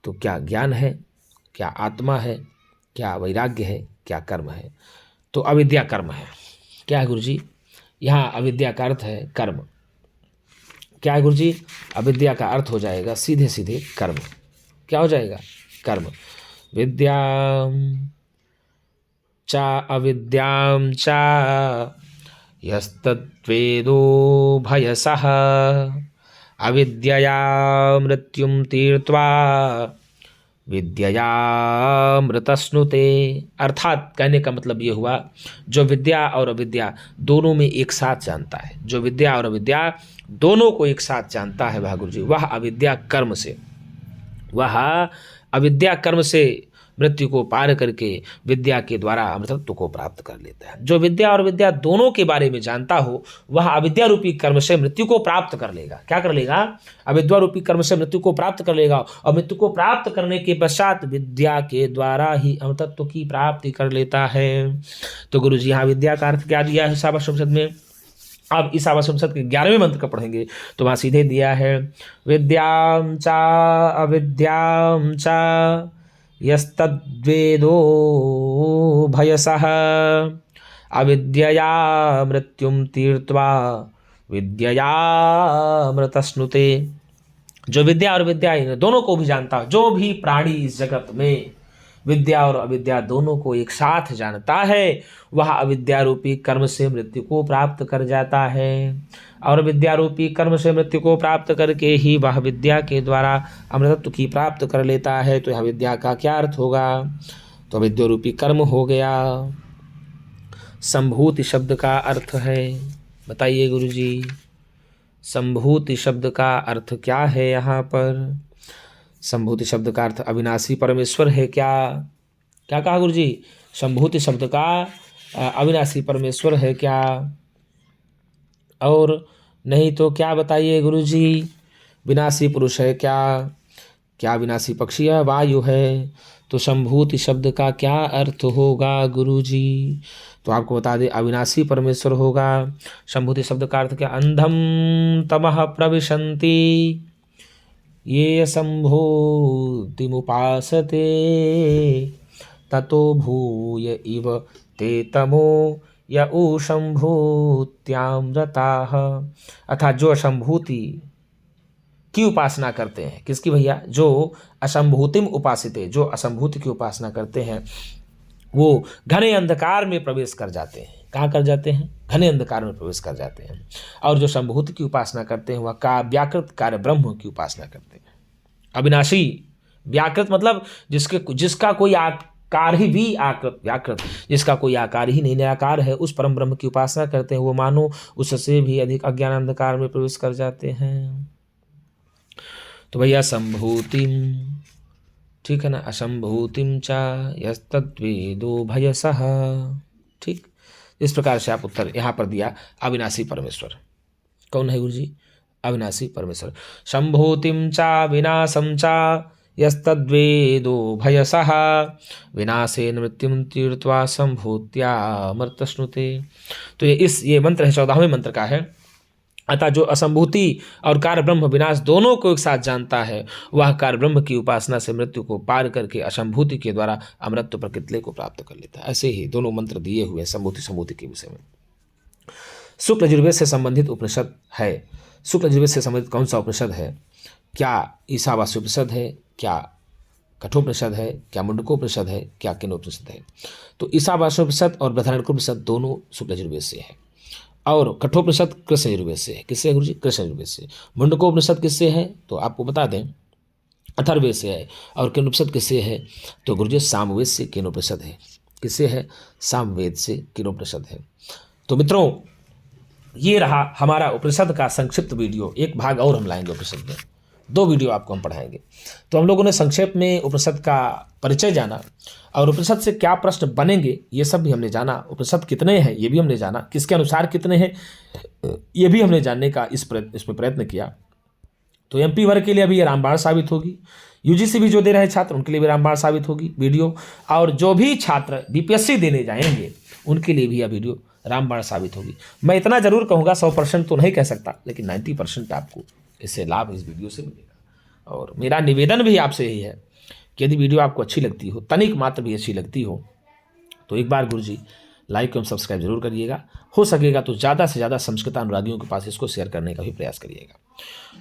तो क्या ज्ञान है, क्या आत्मा है, क्या वैराग्य है, क्या कर्म है? तो अविद्या कर्म है। क्या है गुरु जी? यहाँ अविद्या का अर्थ है कर्म। क्या है गुरुजी? अविद्या का अर्थ हो जाएगा सीधे सीधे कर्म। क्या हो जाएगा? कर्म। विद्याम चा अविद्याम चा यस्तद्वेदो भयसः अविद्यया मृत्युम तीर्त्वा विद्ययामृतस्नुते। अर्थात कहने का मतलब ये हुआ, जो विद्या और अविद्या दोनों में एक साथ जानता है, जो विद्या और अविद्या दोनों को एक साथ जानता है वह गुरुजी, वह अविद्या कर्म से मृत्यु को पार करके विद्या के द्वारा अमृतत्व को प्राप्त कर लेता है। जो विद्या और विद्या दोनों के बारे में जानता हो वह अविद्या रूपी कर्म से मृत्यु को प्राप्त कर लेगा। क्या कर लेगा? अविद्या रूपी कर्म से मृत्यु को प्राप्त कर लेगा, और मृत्यु को प्राप्त करने के पश्चात विद्या के द्वारा ही अमृतत्व की प्राप्ति कर लेता है। तो गुरु जी यहाँ विद्या का अर्थ क्या दिया है ईशावास्योपनिषद में? अब ईशावास्योपनिषद के 11वें मंत्र का पढ़ेंगे तो वहाँ सीधे दिया है, विद्याम चा अविद्याम चा यस्तद्वेदो भयसः अविद्यया मृत्युम तीर्त्वा विद्ययामृतस्नुते। जो विद्या और विद्या इन दोनों को भी जानता, जो भी प्राणी इस जगत में विद्या और अविद्या दोनों को एक साथ जानता है वह अविद्या रूपी कर्म से मृत्यु को प्राप्त कर जाता है, और विद्या रूपी कर्म से मृत्यु को प्राप्त करके ही वह विद्या के द्वारा अमृतत्व की प्राप्त कर लेता है। तो यह विद्या का क्या अर्थ होगा? तो विद्या रूपी कर्म हो गया। संभूति शब्द का अर्थ है, बताइए गुरुजी, संभूति शब्द का अर्थ क्या है यहाँ पर? संभूति शब्द का अर्थ अविनाशी परमेश्वर है क्या? क्या कहा गुरुजी? संभूति शब्द का अविनाशी परमेश्वर है क्या? और नहीं तो क्या बताइए गुरुजी? विनाशी पुरुष है क्या? क्या विनाशी पक्षी है? वायु है। तो संभूति शब्द का क्या अर्थ होगा गुरुजी? तो आपको बता दें अविनाशी परमेश्वर होगा। संभूति शब्द का अर्थ क्या? अंधम तमः प्रविशन्ति ये संभूतिमुपासते ततो भूय इव ते तमो या संभूत्यामृताः। अर्थात जो असंभूति की उपासना करते हैं, किसकी भैया? जो असंभूतिम उपासिते, जो असंभूति की उपासना करते हैं वो घने अंधकार में प्रवेश कर जाते हैं। कहाँ कर जाते हैं? घने अंधकार में प्रवेश कर जाते हैं। और जो संभूति की उपासना करते हैं वह व्याकृत कार्य ब्रह्म की उपासना करते हैं। अविनाशी व्याकृत मतलब जिसका कोई आकार ही भी आकृत, व्याकृत जिसका कोई आकार ही नहीं, निराकार है, उस परम ब्रह्म की उपासना करते हैं। वो मानो उससे भी अधिक अज्ञान अंधकार में प्रवेश कर जाते हैं। तो भैया संभूतिम, ठीक है ना, असंभूतिम चा यस्तद्वेदो भयसः। ठीक, इस प्रकार से आप उत्तर यहाँ पर दिया अविनाशी परमेश्वर। कौन है गुरुजी? अविनाशी परमेश्वर। संभूतिम चा विनाशम चा यस्तद्वेदो भयसः विनाशेन मृत्युम तीर्त्वा संभूत्यामृतस्नुते। तो ये मंत्र है 14वें मंत्र का है। अतः जो असंभूति और कार्य ब्रह्म विनाश दोनों को एक साथ जानता है वह कार्य ब्रह्म की उपासना से मृत्यु को पार करके असंभूति के द्वारा अमृतत्व प्रकृति को प्राप्त कर लेता है। ऐसे ही दोनों मंत्र दिए हुए संभूति के विषय में। शुक्ल यजुर्वेद से संबंधित उपनिषद है। शुक्ल यजुर्वेद से संबंधित कौन सा उपनिषद है? क्या ईशावास्योपनिषद है? क्या कठोपनिषद है? क्या मुंडकोपनिषद है? क्या केनोपनिषद है? तो ईशावास्योपनिषद और बृहदारण्यकोपनिषद दोनों शुक्ल यजुर्वेद से है, और कठोपनिषद कृष्ण यजुर्वेद से है। किससे गुरुजी? कृष्ण यजुर्वेद से। मुंडकोपनिषद किससे है? तो आपको बता दें अथर्ववेद से है। और केनोपनिषद किससे है? तो गुरुजी सामवेद से केनोपनिषद है। किससे है? सामवेद से केनोपनिषद है। तो मित्रों ये रहा हमारा उपनिषद का संक्षिप्त वीडियो। एक भाग और हम लाएंगे उपनिषद में, 2 वीडियो आपको हम पढ़ाएंगे। तो हम लोगों ने संक्षेप में उपनिषद का परिचय जाना, और उपनिषद से क्या प्रश्न बनेंगे ये सब भी हमने जाना। उपनिषद कितने हैं ये भी हमने जाना, किसके अनुसार कितने हैं ये भी हमने जानने का इसमें प्रयत्न किया। तो एमपी वर्ग के लिए अभी ये रामबाण साबित होगी, यूजीसी भी जो दे रहे छात्र उनके लिए भी रामबाण साबित होगी वीडियो, और जो भी छात्र बीपीएससी देने जाएंगे उनके लिए भी यह वीडियो रामबाण साबित होगी। मैं इतना जरूर कहूँगा, 100% तो नहीं कह सकता, लेकिन 90% आपको इससे लाभ इस वीडियो से मिलेगा। और मेरा निवेदन भी आपसे यही है कि यदि वीडियो आपको अच्छी लगती हो, तनिक मात्र भी अच्छी लगती हो, तो एक बार गुरुजी लाइक एवं सब्सक्राइब जरूर करिएगा। हो सकेगा तो ज़्यादा से ज़्यादा संस्कृत अनुरागियों के पास इसको शेयर करने का भी प्रयास करिएगा।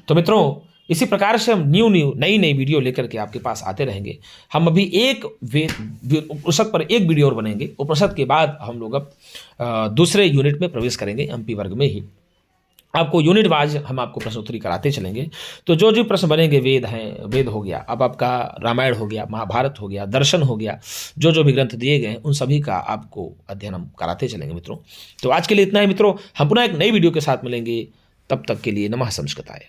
तो मित्रों, इसी प्रकार से हम नई नई वीडियो लेकर के आपके पास आते रहेंगे। हम अभी एक उपनिषद पर एक वीडियो और बनेंगे। उपनिषद के बाद हम लोग अब दूसरे यूनिट में प्रवेश करेंगे, एमपी वर्ग में ही। आपको यूनिट वाइज हम आपको प्रश्नोत्तरी कराते चलेंगे। तो जो जो प्रश्न बनेंगे, वेद हैं, वेद हो गया, अब आपका रामायण हो गया, महाभारत हो गया, दर्शन हो गया, जो जो भी ग्रंथ दिए गए उन सभी का आपको अध्ययन हम कराते चलेंगे मित्रों। तो आज के लिए इतना ही मित्रों, हम पुनः एक नई वीडियो के साथ मिलेंगे। तब तक के लिए नमः संस्कृताय।